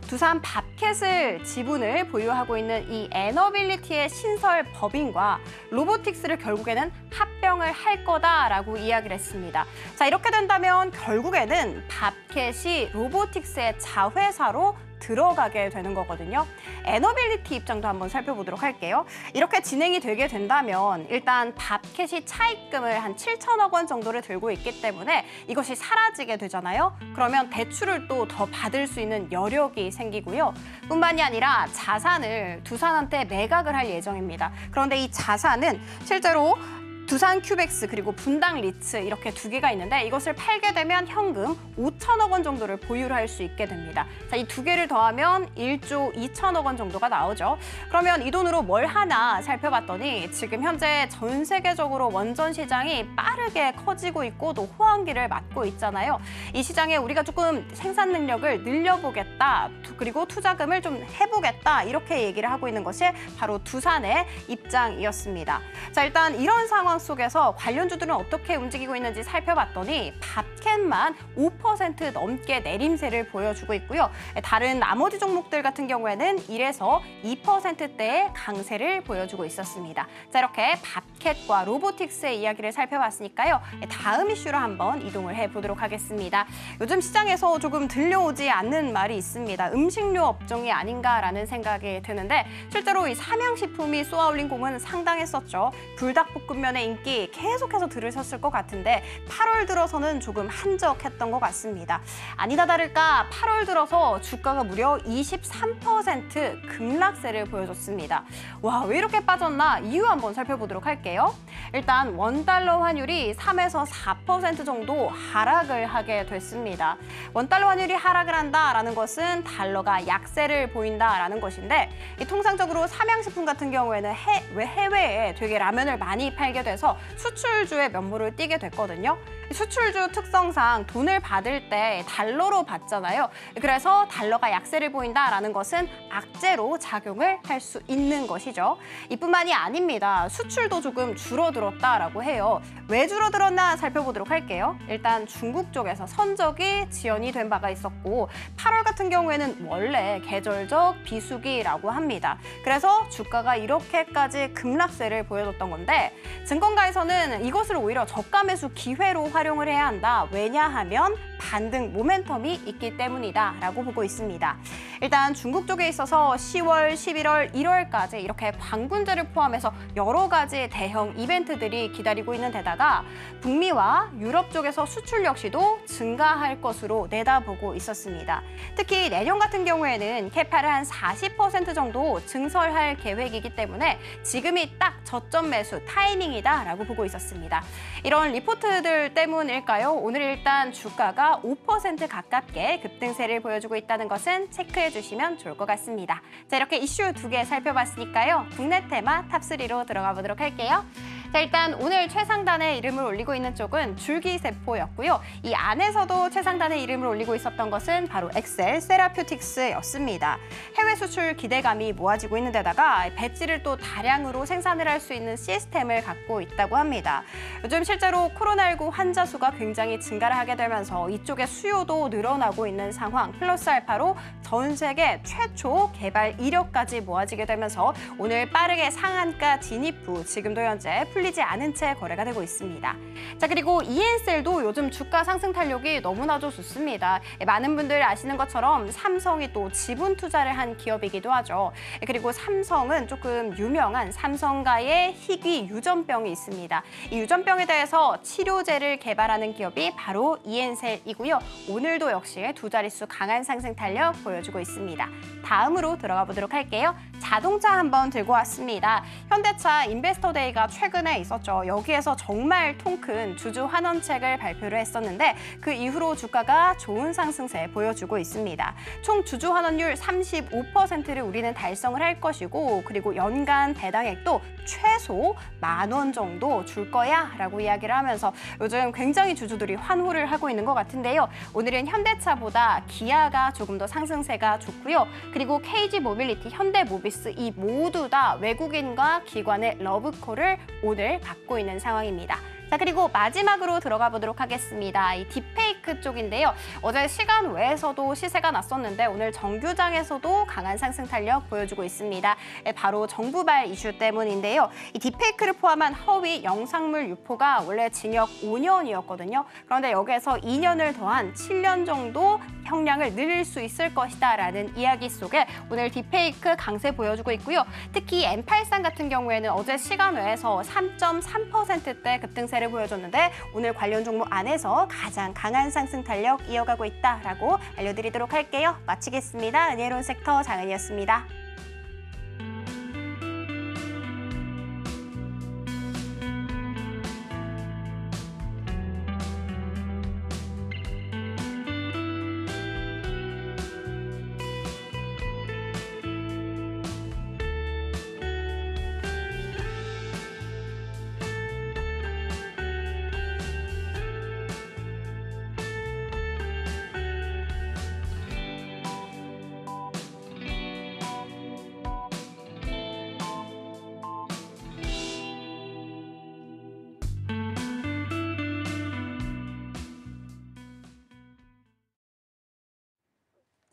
두산 바켓을 지분을 보유하고 있는 이 에너빌리티의 신설 법인과 로보틱스를 결국에는 합병을 할 거다라고 이야기를 했습니다. 자, 이렇게 된다면 결국에는 바켓이 로보틱스의 자회사로 들어가게 되는 거거든요. 에너빌리티 입장도 한번 살펴보도록 할게요. 이렇게 진행이 되게 된다면 일단 바켓이 차입금을 한 7천억 원 정도를 들고 있기 때문에 이것이 사라지게 되잖아요. 그러면 대출을 또 더 받을 수 있는 여력이 생기고요. 뿐만이 아니라 자산을 두산한테 매각을 할 예정입니다. 그런데 이 자산은 실제로 두산 큐백스 그리고 분당 리츠 이렇게 두 개가 있는데 이것을 팔게 되면 현금 5천억 원 정도를 보유를 할 수 있게 됩니다. 자, 이 두 개를 더하면 1조 2천억 원 정도가 나오죠. 그러면 이 돈으로 뭘 하나 살펴봤더니 지금 현재 전 세계적으로 원전 시장이 빠르게 커지고 있고 또 호황기를 맞고 있잖아요. 이 시장에 우리가 조금 생산 능력을 늘려보겠다. 그리고 투자금을 좀 해보겠다. 이렇게 얘기를 하고 있는 것이 바로 두산의 입장이었습니다. 자, 일단 이런 상황 속에서 관련주들은 어떻게 움직이고 있는지 살펴봤더니 바켓만 5% 넘게 내림세를 보여주고 있고요. 다른 나머지 종목들 같은 경우에는 1에서 2%대의 강세를 보여주고 있었습니다. 자, 이렇게 바켓과 로보틱스의 이야기를 살펴봤으니까요. 다음 이슈로 한번 이동을 해보도록 하겠습니다. 요즘 시장에서 조금 들려오지 않는 말이 있습니다. 음식료 업종이 아닌가라는 생각이 드는데 실제로 이 삼양식품이 쏘아올린 공은 상당했었죠. 불닭볶음면의 인기 계속해서 들으셨을 것 같은데 8월 들어서는 조금 한적했던 것 같습니다. 아니다 다를까 8월 들어서 주가가 무려 23% 급락세를 보여줬습니다. 와, 왜 이렇게 빠졌나 이유 한번 살펴보도록 할게요. 일단 원달러 환율이 3에서 4% 정도 하락을 하게 됐습니다. 원달러 환율이 하락을 한다라는 것은 달러가 약세를 보인다라는 것인데 통상적으로 삼양식품 같은 경우에는 해외에 되게 라면을 많이 팔게 돼서 수출주의 면모를 띠게 됐거든요. 수출주 특성상 돈을 받을 때 달러로 받잖아요. 그래서 달러가 약세를 보인다라는 것은 악재로 작용을 할 수 있는 것이죠. 이뿐만이 아닙니다. 수출도 조금 줄어들었다라고 해요. 왜 줄어들었나 살펴보도록 할게요. 일단 중국 쪽에서 선적이 지연이 된 바가 있었고 8월 같은 경우에는 원래 계절적 비수기라고 합니다. 그래서 주가가 이렇게까지 급락세를 보여줬던 건데 증권가에서는 이것을 오히려 저가 매수 기회로 활용을 활용을 해야 한다. 왜냐하면 반등 모멘텀이 있기 때문이다라고 보고 있습니다. 일단 중국 쪽에 있어서 10월, 11월, 1월까지 이렇게 광군제를 포함해서 여러 가지 대형 이벤트들이 기다리고 있는 데다가 북미와 유럽 쪽에서 수출 역시도 증가할 것으로 내다보고 있었습니다. 특히 내년 같은 경우에는 캐파를 한 40% 정도 증설할 계획이기 때문에 지금이 딱 저점 매수 타이밍이다라고 보고 있었습니다. 이런 리포트들 때문일까요? 오늘 일단 주가가 5% 가깝게 급등세를 보여주고 있다는 것은 체크해 주시면 좋을 것 같습니다. 자, 이렇게 이슈 2개 살펴봤으니까요. 국내 테마 탑3로 들어가 보도록 할게요. 자, 일단 오늘 최상단에 이름을 올리고 있는 쪽은 줄기세포였고요. 이 안에서도 최상단에 이름을 올리고 있었던 것은 바로 엑셀 세라퓨틱스였습니다. 해외 수출 기대감이 모아지고 있는 데다가 배지를 또 다량으로 생산을 할 수 있는 시스템을 갖고 있다고 합니다. 요즘 실제로 코로나19 환자 수가 굉장히 증가를 하게 되면서 이쪽의 수요도 늘어나고 있는 상황 플러스 알파로 전 세계 최초 개발 이력까지 모아지게 되면서 오늘 빠르게 상한가 진입 후 지금도 현재 풀리지 않은 채 거래가 되고 있습니다. 자, 그리고 ENCL도 요즘 주가 상승 탄력이 너무나도 좋습니다. 많은 분들 아시는 것처럼 삼성이 또 지분 투자를 한 기업이기도 하죠. 그리고 삼성은 조금 유명한 삼성가의 희귀 유전병이 있습니다. 이 유전병에 대해서 치료제를 개발하는 기업이 바로 ENCL이고요. 오늘도 역시 두 자릿수 강한 상승 탄력 보여주고 있습니다. 다음으로 들어가 보도록 할게요. 자동차 한번 들고 왔습니다. 현대차 인베스터데이가 최근에 있었죠. 여기에서 정말 통큰 주주 환원책을 발표를 했었는데 그 이후로 주가가 좋은 상승세 보여주고 있습니다. 총 주주 환원율 35%를 우리는 달성을 할 것이고 그리고 연간 배당액도 최소 10,000원 정도 줄 거야 라고 이야기를 하면서 요즘 굉장히 주주들이 환호를 하고 있는 것 같은데요. 오늘은 현대차보다 기아가 조금 더 상승세가 좋고요. 그리고 KG 모빌리티, 현대모비스 이 모두 다 외국인과 기관의 러브콜을 오늘 받고 있는 상황입니다. 자, 그리고 마지막으로 들어가 보도록 하겠습니다. 이 딥페이크 쪽인데요. 어제 시간 외에서도 시세가 났었는데 오늘 정규장에서도 강한 상승 탄력 보여주고 있습니다. 바로 정부발 이슈 때문인데요. 이 딥페이크를 포함한 허위 영상물 유포가 원래 징역 5년이었거든요. 그런데 여기에서 2년을 더한 7년 정도 형량을 늘릴 수 있을 것이다라는 이야기 속에 오늘 딥페이크 강세 보여주고 있고요. 특히 M83 같은 경우에는 어제 시간 외에서 3.3%대 급등세를 보여줬는데 오늘 관련 종목 안에서 가장 강한 상승 탄력 이어가고 있다라고 알려드리도록 할게요. 마치겠습니다. 은혜로운 섹터 장은이었습니다.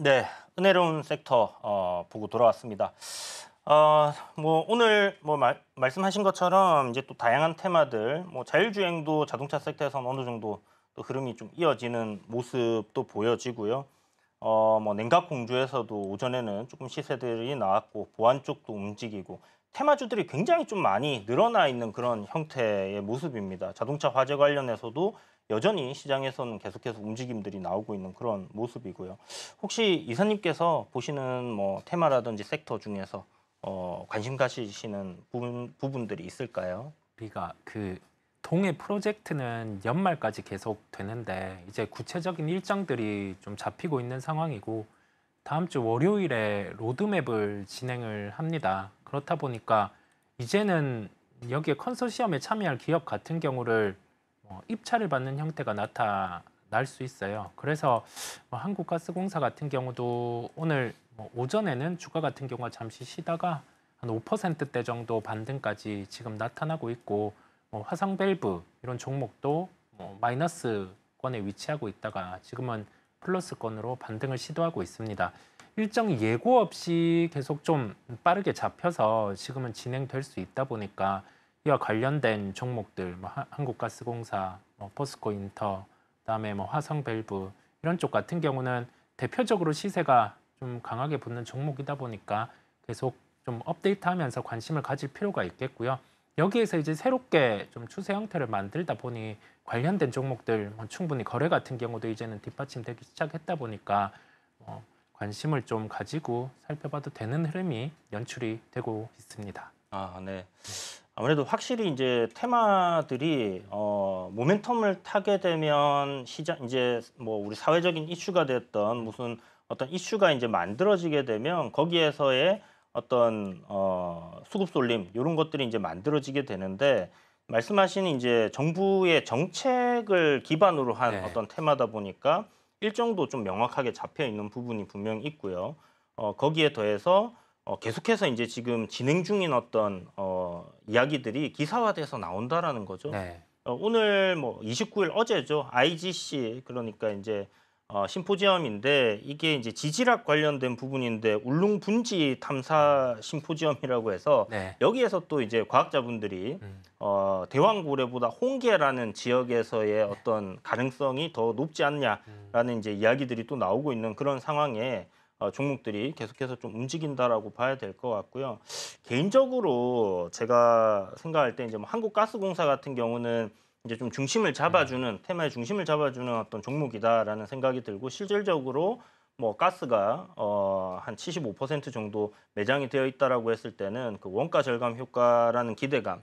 네, 은혜로운 섹터 보고 돌아왔습니다. 뭐 오늘 말씀하신 것처럼 이제 또 다양한 테마들, 뭐 자율주행도 자동차 섹터에서는 어느 정도 또 흐름이 좀 이어지는 모습도 보여지고요. 뭐 냉각 공조에서도 오전에는 조금 시세들이 나왔고 보안 쪽도 움직이고 테마주들이 굉장히 좀 많이 늘어나 있는 그런 형태의 모습입니다. 자동차 화재 관련해서도 여전히 시장에서는 계속해서 움직임들이 나오고 있는 그런 모습이고요. 혹시 이사님께서 보시는 뭐 테마라든지 섹터 중에서 관심 가지시는 부분들이 있을까요? 우리가 그 동해 프로젝트는 연말까지 계속 되는데 이제 구체적인 일정들이 좀 잡히고 있는 상황이고 다음 주 월요일에 로드맵을 진행을 합니다. 그렇다 보니까 이제는 여기에 컨소시엄에 참여할 기업 같은 경우를 입찰을 받는 형태가 나타날 수 있어요. 그래서 한국가스공사 같은 경우도 오늘 오전에는 주가 같은 경우가 잠시 쉬다가 한 5%대 정도 반등까지 지금 나타나고 있고 화성밸브 이런 종목도 마이너스권에 위치하고 있다가 지금은 플러스권으로 반등을 시도하고 있습니다. 일정 예고 없이 계속 좀 빠르게 잡혀서 지금은 진행될 수 있다 보니까 이와 관련된 종목들, 한국가스공사, 포스코 인터, 그다음에 화성 밸브 이런 쪽 같은 경우는 대표적으로 시세가 좀 강하게 붙는 종목이다 보니까 계속 좀 업데이트하면서 관심을 가질 필요가 있겠고요. 여기에서 이제 새롭게 좀 추세 형태를 만들다 보니 관련된 종목들 충분히 거래 같은 경우도 이제는 뒷받침되기 시작했다 보니까 관심을 좀 가지고 살펴봐도 되는 흐름이 연출이 되고 있습니다. 네. 아무래도 확실히 이제 테마들이 모멘텀을 타게 되면 시장 이제 뭐 우리 사회적인 이슈가 됐던 무슨 어떤 이슈가 이제 만들어지게 되면 거기에서의 어떤 수급 쏠림 이런 것들이 이제 만들어지게 되는데 말씀하신 이제 정부의 정책을 기반으로 한 네. 어떤 테마다 보니까 일정도 좀 명확하게 잡혀 있는 부분이 분명히 있고요. 거기에 더해서 계속해서 이제 지금 진행 중인 어떤 이야기들이 기사화돼서 나온다라는 거죠. 네. 오늘 뭐 29일 어제죠. IGC 그러니까 이제 심포지엄인데 이게 이제 지질학 관련된 부분인데 울릉분지 탐사 심포지엄이라고 해서 네. 여기에서 또 이제 과학자분들이 대왕고래보다 홍계라는 지역에서의 어떤 가능성이 더 높지 않냐라는 이제 이야기들이 또 나오고 있는 그런 상황에 종목들이 계속해서 좀 움직인다라고 봐야 될 것 같고요. 개인적으로 제가 생각할 때 이제 뭐 한국가스공사 같은 경우는 이제 좀 중심을 잡아주는 테마의 중심을 잡아주는 어떤 종목이다라는 생각이 들고 실질적으로 뭐 가스가 한 75% 정도 매장이 되어 있다라고 했을 때는 그 원가 절감 효과라는 기대감,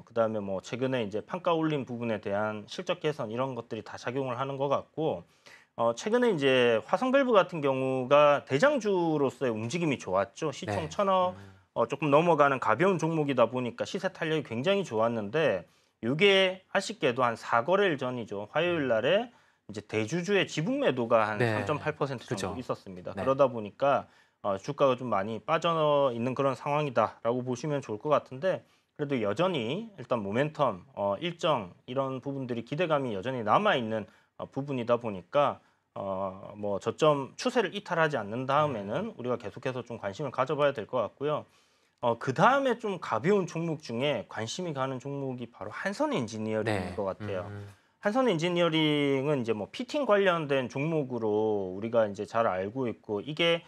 그다음에 뭐 최근에 이제 판가 올린 부분에 대한 실적 개선 이런 것들이 다 작용을 하는 것 같고. 최근에 이제 화성밸브 같은 경우가 대장주로서의 움직임이 좋았죠. 시총 네. 1,000억 조금 넘어가는 가벼운 종목이다 보니까 시세 탄력이 굉장히 좋았는데 이게 아쉽게도 한 4거래일 전이죠. 화요일 날에 이제 대주주의 지분 매도가 한 네. 3.8% 정도 그죠. 있었습니다. 네. 그러다 보니까 주가가 좀 많이 빠져 있는 그런 상황이다라고 보시면 좋을 것 같은데 그래도 여전히 일단 모멘텀, 일정 이런 부분들이 기대감이 여전히 남아 있는 부분이다 보니까 뭐 저점 추세를 이탈하지 않는 다음에는 우리가 계속해서 좀 관심을 가져봐야 될 것 같고요. 그 다음에 좀 가벼운 종목 중에 관심이 가는 종목이 바로 한선 엔지니어링인 네. 것 같아요. 한선 엔지니어링은 이제 뭐 피팅 관련된 종목으로 우리가 이제 잘 알고 있고 이게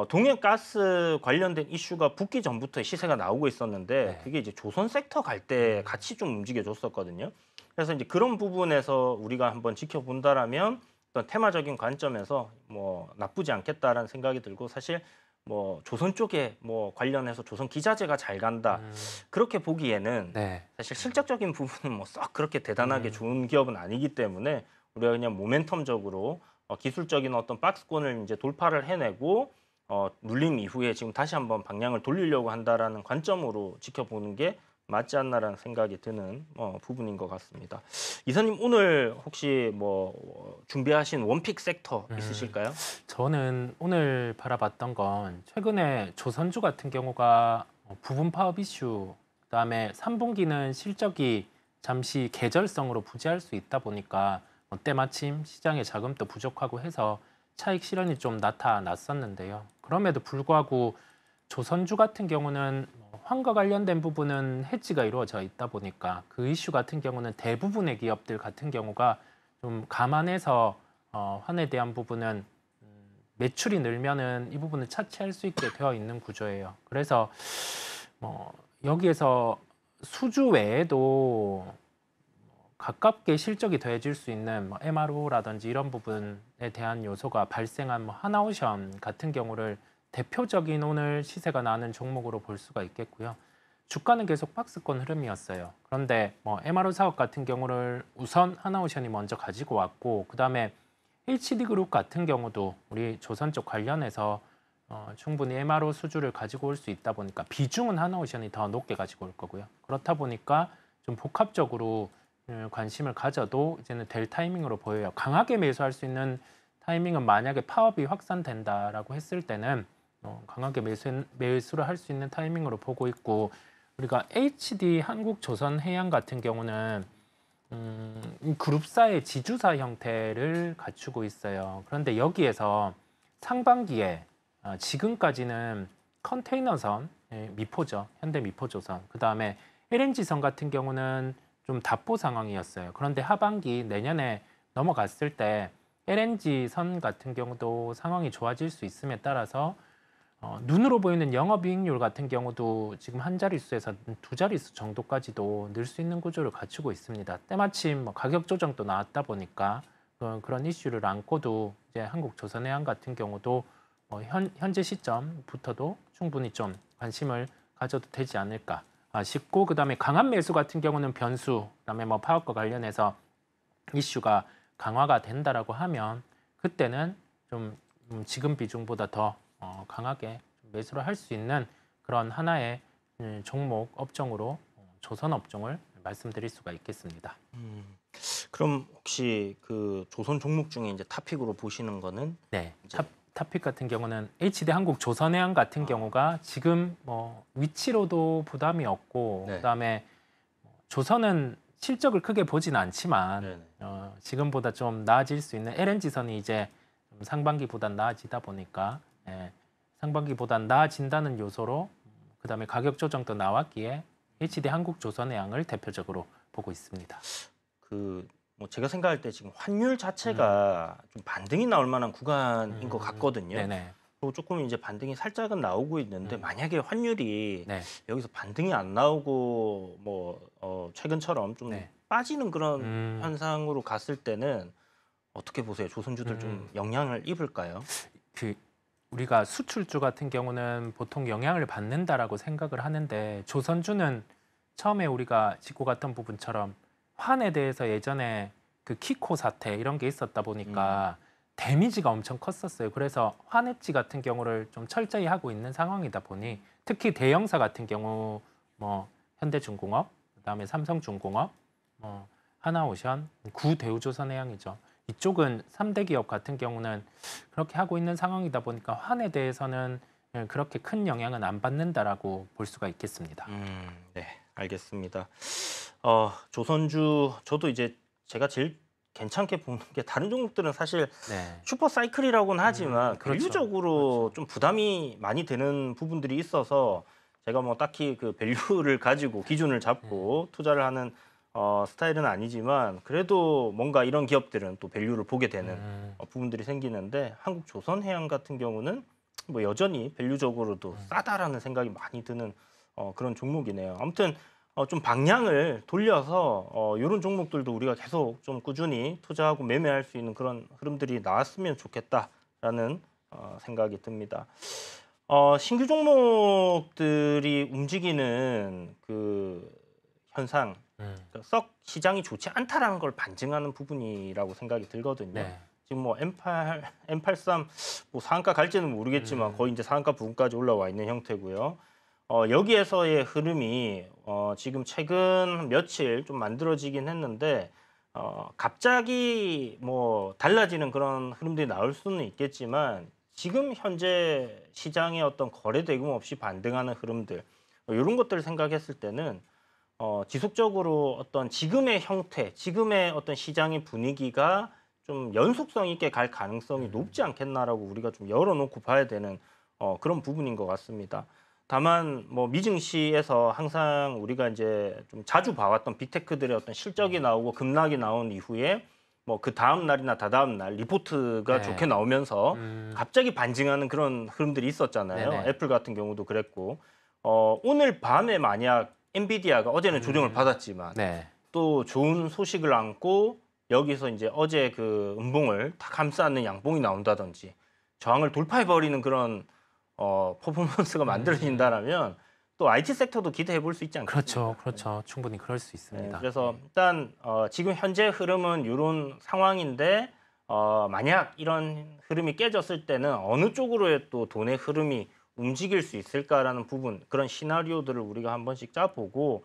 동해가스 관련된 이슈가 붙기 전부터 시세가 나오고 있었는데 네. 그게 이제 조선 섹터 갈 때 같이 좀 움직여줬었거든요. 그래서 이제 그런 부분에서 우리가 한번 지켜본다라면 어떤 테마적인 관점에서 뭐 나쁘지 않겠다라는 생각이 들고 사실 뭐 조선 쪽에 뭐 관련해서 조선 기자재가 잘 간다 그렇게 보기에는 네. 사실 실적적인 부분은 뭐 썩 그렇게 대단하게 좋은 기업은 아니기 때문에 우리가 그냥 모멘텀적으로 기술적인 어떤 박스권을 이제 돌파를 해내고 눌림 이후에 지금 다시 한번 방향을 돌리려고 한다라는 관점으로 지켜보는 게 맞지 않나라는 생각이 드는 부분인 것 같습니다. 이사님 오늘 혹시 뭐 준비하신 원픽 섹터 있으실까요? 저는 오늘 바라봤던 건 최근에 조선주 같은 경우가 부분 파업 이슈, 그다음에 3분기는 실적이 잠시 계절성으로 부재할 수 있다 보니까 때마침 시장의 자금도 부족하고 해서 차익 실현이 좀 나타났었는데요. 그럼에도 불구하고 조선주 같은 경우는 환과 관련된 부분은 해지가 이루어져 있다 보니까 그 이슈 같은 경우는 대부분의 기업들 같은 경우가 좀 감안해서 환에 대한 부분은 매출이 늘면은 이 부분을 차치할 수 있게 되어 있는 구조예요. 그래서 여기에서 수주 외에도 가깝게 실적이 더해질 수 있는 MRO라든지 이런 부분에 대한 요소가 발생한 하나오션 같은 경우를 대표적인 오늘 시세가 나는 종목으로 볼 수가 있겠고요. 주가는 계속 박스권 흐름이었어요. 그런데 MRO 사업 같은 경우를 우선 하나오션이 먼저 가지고 왔고 그다음에 HD그룹 같은 경우도 우리 조선 쪽 관련해서 충분히 MRO 수주를 가지고 올 수 있다 보니까 비중은 하나오션이 더 높게 가지고 올 거고요. 그렇다 보니까 좀 복합적으로 관심을 가져도 이제는 될 타이밍으로 보여요. 강하게 매수할 수 있는 타이밍은 만약에 파업이 확산된다라고 했을 때는 강하게 매수를 할 수 있는 타이밍으로 보고 있고 우리가 HD 한국조선해양 같은 경우는 그룹사의 지주사 형태를 갖추고 있어요. 그런데 여기에서 상반기에 지금까지는 컨테이너선 미포죠. 현대미포조선. 그다음에 LNG선 같은 경우는 좀 답보 상황이었어요. 그런데 하반기 내년에 넘어갔을 때 LNG 선 같은 경우도 상황이 좋아질 수 있음에 따라서 눈으로 보이는 영업이익률 같은 경우도 지금 한 자릿수에서 두 자릿수 정도까지도 늘 수 있는 구조를 갖추고 있습니다. 때마침 가격 조정도 나왔다 보니까 그런 이슈를 안고도 이제 한국조선해양 같은 경우도 현재 시점부터도 충분히 좀 관심을 가져도 되지 않을까 싶고, 그다음에 강한 매수 같은 경우는 변수, 그다음에 파업과 관련해서 이슈가 강화가 된다라고 하면 그때는 좀 지금 비중보다 더 강하게 매수를 할 수 있는 그런 하나의 종목 업종으로 조선 업종을 말씀드릴 수가 있겠습니다. 그럼 혹시 그 조선 종목 중에 이제 탑픽으로 보시는 거는? 네, 탑픽 같은 경우는 HD 한국 조선해양 같은 경우가 지금 위치로도 부담이 없고, 네. 그다음에 조선은 실적을 크게 보지는 않지만 네네. 지금보다 좀 나아질 수 있는 LNG선이 이제 좀 상반기보단 나아지다 보니까 상반기보단 나아진다는 요소로 그다음에 가격 조정도 나왔기에 HD 한국 조선해양을 대표적으로 보고 있습니다. 뭐 제가 생각할 때 지금 환율 자체가 좀 반등이 나올 만한 구간인 것 같거든요. 네네. 그리고 조금 이제 반등이 살짝은 나오고 있는데 만약에 환율이 네. 여기서 반등이 안 나오고 최근처럼 좀 네. 빠지는 그런 현상으로 갔을 때는 어떻게 보세요? 조선주들 좀 영향을 입을까요? 우리가 수출주 같은 경우는 보통 영향을 받는다라고 생각을 하는데, 조선주는 처음에 우리가 짚고 갔던 부분처럼 환에 대해서 예전에 그 키코 사태 이런 게 있었다 보니까 데미지가 엄청 컸었어요. 그래서 환해지 같은 경우를 좀 철저히 하고 있는 상황이다 보니, 특히 대형사 같은 경우 현대중공업, 그다음에 삼성중공업, 하나오션, 구대우조선해양이죠. 이쪽은 3대 기업 같은 경우는 그렇게 하고 있는 상황이다 보니까 환에 대해서는 그렇게 큰 영향은 안 받는다라고 볼 수가 있겠습니다. 네, 알겠습니다. 조선주 저도 이제 제가 제일 괜찮게 보는 게, 다른 종목들은 사실 네. 슈퍼 사이클이라고는 하지만 그렇죠. 밸류적으로 좀 부담이 많이 되는 부분들이 있어서 제가 딱히 그 밸류를 가지고 기준을 잡고 투자를 하는 스타일은 아니지만, 그래도 뭔가 이런 기업들은 또 밸류를 보게 되는 부분들이 생기는데, 한국조선해양 같은 경우는 여전히 밸류적으로도 싸다라는 생각이 많이 드는 그런 종목이네요. 아무튼 좀 방향을 돌려서 이런 종목들도 우리가 계속 좀 꾸준히 투자하고 매매할 수 있는 그런 흐름들이 나왔으면 좋겠다라는 생각이 듭니다. 신규 종목들이 움직이는 그 현상, 썩 시장이 좋지 않다라는 걸 반증하는 부분이라고 생각이 들거든요. 네. 지금 M8, M83 상한가 갈지는 모르겠지만 거의 이제 상한가 부근까지 올라와 있는 형태고요. 여기에서의 흐름이 지금 최근 며칠 좀 만들어지긴 했는데, 갑자기 달라지는 그런 흐름들이 나올 수는 있겠지만, 지금 현재 시장의 어떤 거래 대금 없이 반등하는 흐름들, 이런 것들을 생각했을 때는 지속적으로 어떤 지금의 형태, 지금의 어떤 시장의 분위기가 좀 연속성 있게 갈 가능성이 높지 않겠나라고 우리가 좀 열어놓고 봐야 되는 그런 부분인 것 같습니다. 다만 미증시에서 항상 우리가 이제 좀 자주 봐왔던 빅테크들의 어떤 실적이 나오고 급락이 나온 이후에 그 다음 날이나 다다음 날 리포트가 네. 좋게 나오면서 갑자기 반증하는 그런 흐름들이 있었잖아요. 네네. 애플 같은 경우도 그랬고, 오늘 밤에 만약 엔비디아가 어제는 조정을 받았지만 네. 또 좋은 소식을 안고 여기서 이제 어제 그 음봉을 다 감싸는 양봉이 나온다든지 저항을 돌파해버리는 그런 퍼포먼스가 만들어진다라면 또 IT 섹터도 기대해 볼 수 있지 않겠습니까? 그렇죠. 충분히 그럴 수 있습니다. 그래서 일단 지금 현재 흐름은 이런 상황인데, 만약 이런 흐름이 깨졌을 때는 어느 쪽으로의 또 돈의 흐름이 움직일 수 있을까라는 부분, 그런 시나리오들을 우리가 한 번씩 짜보고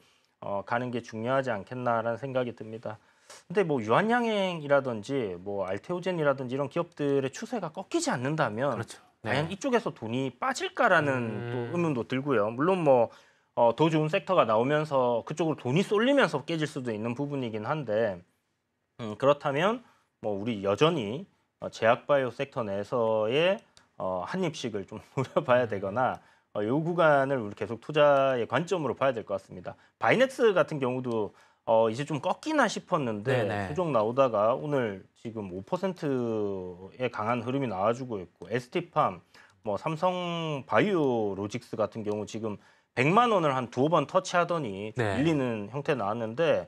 가는 게 중요하지 않겠나라는 생각이 듭니다. 근데 유한양행이라든지 알테오젠이라든지 이런 기업들의 추세가 꺾이지 않는다면 그렇죠. 네. 과연 이쪽에서 돈이 빠질까라는 또 의문도 들고요. 물론 더 좋은 섹터가 나오면서 그쪽으로 돈이 쏠리면서 깨질 수도 있는 부분이긴 한데, 그렇다면 우리 여전히 제약바이오 섹터 내에서의 한 입씩을 좀 노려봐야 되거나 이 구간을 우리 계속 투자의 관점으로 봐야 될 것 같습니다. 바이넥스 같은 경우도 이제 좀 꺾이나 싶었는데 네네. 조정 나오다가 오늘 지금 5%의 강한 흐름이 나와주고 있고 ST팜, 뭐 삼성 바이오로직스 같은 경우 지금 100만 원을 한 두어 번 터치하더니 좀 네. 밀리는 형태 나왔는데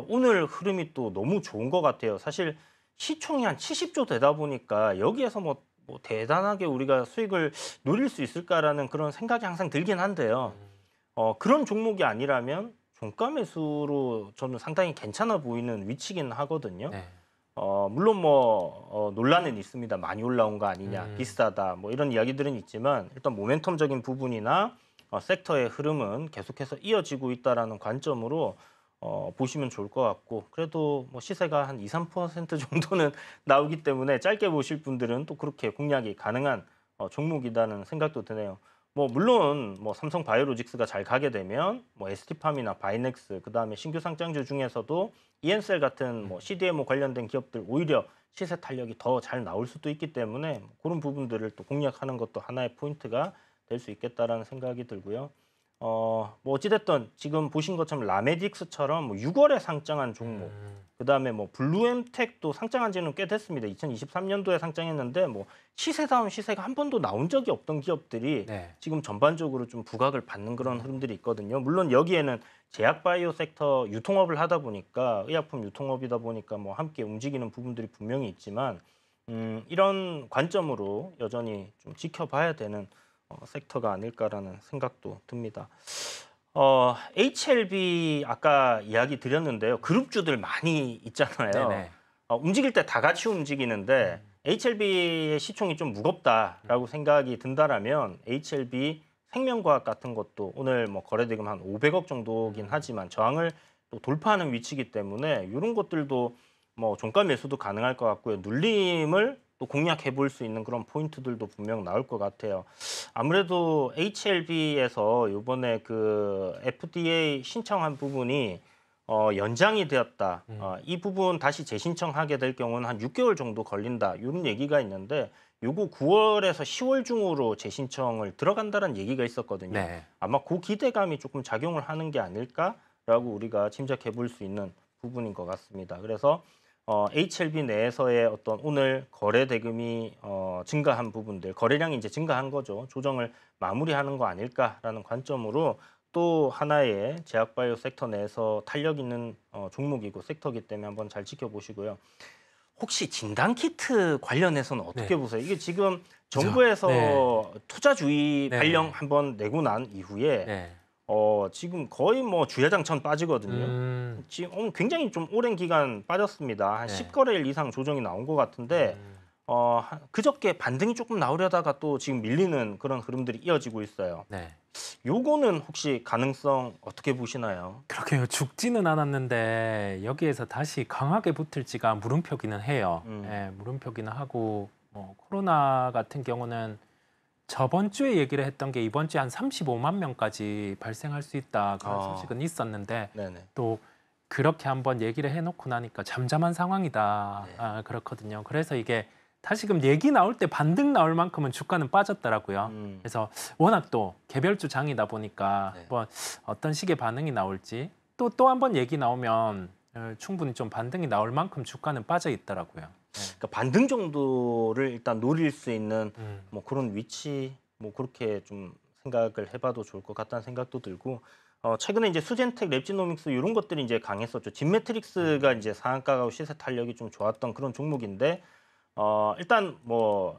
오늘 흐름이 또 너무 좋은 것 같아요. 사실 시총이 한 70조 되다 보니까 여기에서 뭐 대단하게 우리가 수익을 누릴 수 있을까라는 그런 생각이 항상 들긴 한데요. 그런 종목이 아니라면 종가 매수로 저는 상당히 괜찮아 보이는 위치긴 하거든요. 네. 물론 논란은 있습니다. 많이 올라온 거 아니냐, 비싸다, 뭐 이런 이야기들은 있지만 일단 모멘텀적인 부분이나 섹터의 흐름은 계속해서 이어지고 있다라는 관점으로 보시면 좋을 것 같고 그래도 뭐 시세가 한 2, 3% 정도는 나오기 때문에 짧게 보실 분들은 또 그렇게 공략이 가능한 종목이라는 생각도 드네요. 물론 삼성 바이오로직스가 잘 가게 되면 ST팜이나 바이넥스 그다음에 신규 상장주 중에서도 이엔셀 같은 CDMO 관련된 기업들 오히려 시세 탄력이 더 잘 나올 수도 있기 때문에 그런 부분들을 또 공략하는 것도 하나의 포인트가 될 수 있겠다라는 생각이 들고요. 어찌됐든 지금 보신 것처럼 라메딕스처럼 6월에 상장한 종목, 그다음에 블루엠텍도 상장한 지는 꽤 됐습니다. 2023년도에 상장했는데 시세다운 시세가 한 번도 나온 적이 없던 기업들이 네. 지금 전반적으로 좀 부각을 받는 그런 흐름들이 있거든요. 물론 여기에는 제약바이오 섹터 유통업을 하다 보니까 의약품 유통업이다 보니까 함께 움직이는 부분들이 분명히 있지만 이런 관점으로 여전히 좀 지켜봐야 되는 섹터가 아닐까라는 생각도 듭니다. HLB 아까 이야기 드렸는데요. 그룹주들 많이 있잖아요. 네네. 움직일 때 다 같이 움직이는데 HLB의 시총이 좀 무겁다라고 생각이 든다라면 HLB 생명과학 같은 것도 오늘 거래대금 한 500억 정도긴 하지만 저항을 또 돌파하는 위치이기 때문에 이런 것들도 종가 매수도 가능할 것 같고요. 눌림을 또 공략해 볼 수 있는 그런 포인트들도 분명 나올 것 같아요. 아무래도 HLB에서 이번에 그 FDA 신청한 부분이 연장이 되었다. 이 부분 다시 재신청하게 될 경우는 한 6개월 정도 걸린다. 이런 얘기가 있는데 요거 9월에서 10월 중으로 재신청을 들어간다는 얘기가 있었거든요. 네. 아마 그 기대감이 조금 작용을 하는 게 아닐까라고 우리가 짐작해 볼 수 있는 부분인 것 같습니다. 그래서 HLB 내에서의 어떤 오늘 거래 대금이 증가한 부분들, 거래량이 이제 증가한 거죠. 조정을 마무리하는 거 아닐까라는 관점으로 또 하나의 제약바이오 섹터 내에서 탄력 있는 종목이고 섹터이기 때문에 한번 잘 지켜보시고요. 혹시 진단키트 관련해서는 어떻게 네. 보세요? 이게 지금 정부에서 네. 투자주의 네. 발령 한번 내고 난 이후에 네. 지금 거의 주야장천 빠지거든요. 지금 굉장히 좀 오랜 기간 빠졌습니다. 한 네. 10거래일 이상 조정이 나온 것 같은데 그저께 반등이 조금 나오려다가 또 지금 밀리는 그런 흐름들이 이어지고 있어요. 네. 요거는 혹시 가능성 어떻게 보시나요? 그렇게요. 죽지는 않았는데 여기에서 다시 강하게 붙을지가 물음표기는 해요. 예, 물음표기는 하고 코로나 같은 경우는 저번 주에 얘기를 했던 게 이번 주에 한 35만 명까지 발생할 수 있다 그런 소식은 있었는데 네네. 또 그렇게 한번 얘기를 해놓고 나니까 잠잠한 상황이다. 네. 그렇거든요. 그래서 이게 다시금 얘기 나올 때 반등 나올 만큼은 주가는 빠졌더라고요. 그래서 워낙 또 개별주 장이다 보니까 네. 어떤 식의 반응이 나올지 또 한 번 얘기 나오면 충분히 좀 반등이 나올 만큼 주가는 빠져 있더라고요. 그러니까 반등 정도를 일단 노릴 수 있는 그런 위치 그렇게 좀 생각을 해봐도 좋을 것 같다는 생각도 들고 최근에 이제 수젠텍, 랩지노믹스 이런 것들이 이제 강했었죠. 진매트릭스가 이제 상한가하고 시세 탄력이 좀 좋았던 그런 종목인데 일단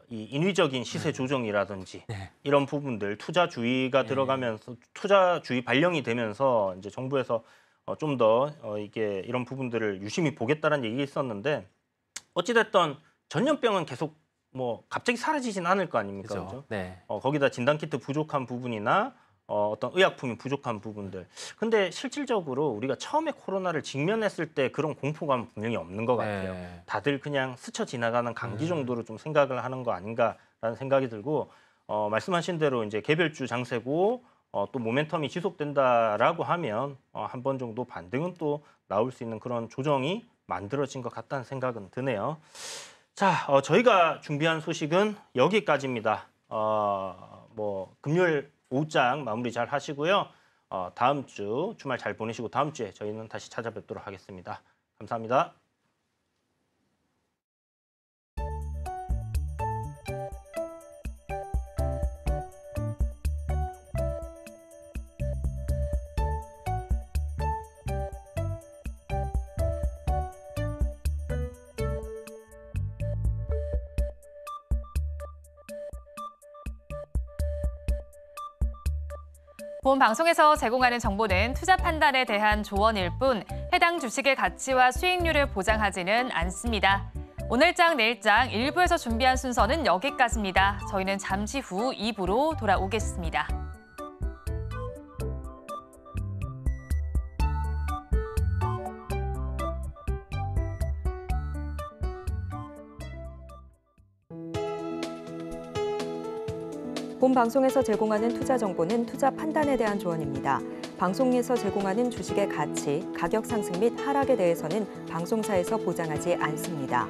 이 인위적인 시세 조정이라든지 네. 이런 부분들 투자주의가 들어가면서 투자주의 발령이 되면서 이제 정부에서 좀 더 이게 이런 부분들을 유심히 보겠다는 얘기가 있었는데 어찌됐든 전염병은 계속 갑자기 사라지진 않을 거 아닙니까? 그렇죠? 네. 거기다 진단키트 부족한 부분이나 어떤 의약품이 부족한 부분들. 근데 실질적으로 우리가 처음에 코로나를 직면했을 때 그런 공포감은 분명히 없는 것 같아요. 네. 다들 그냥 스쳐 지나가는 감기 정도로 좀 생각을 하는 거 아닌가라는 생각이 들고 말씀하신 대로 이제 개별주 장세고 또 모멘텀이 지속된다라고 하면 한 번 정도 반등은 또 나올 수 있는 그런 조정이 만들어진 것 같다는 생각은 드네요. 자, 저희가 준비한 소식은 여기까지입니다. 금요일 오후장 마무리 잘 하시고요. 다음 주 주말 잘 보내시고 다음 주에 저희는 다시 찾아뵙도록 하겠습니다. 감사합니다. 본 방송에서 제공하는 정보는 투자 판단에 대한 조언일 뿐 해당 주식의 가치와 수익률을 보장하지는 않습니다. 오늘장 내일장 1부에서 준비한 순서는 여기까지입니다. 저희는 잠시 후 2부로 돌아오겠습니다. 본 방송에서 제공하는 투자 정보는 투자 판단에 대한 조언입니다. 방송에서 제공하는 주식의 가치, 가격 상승 및 하락에 대해서는 방송사에서 보장하지 않습니다.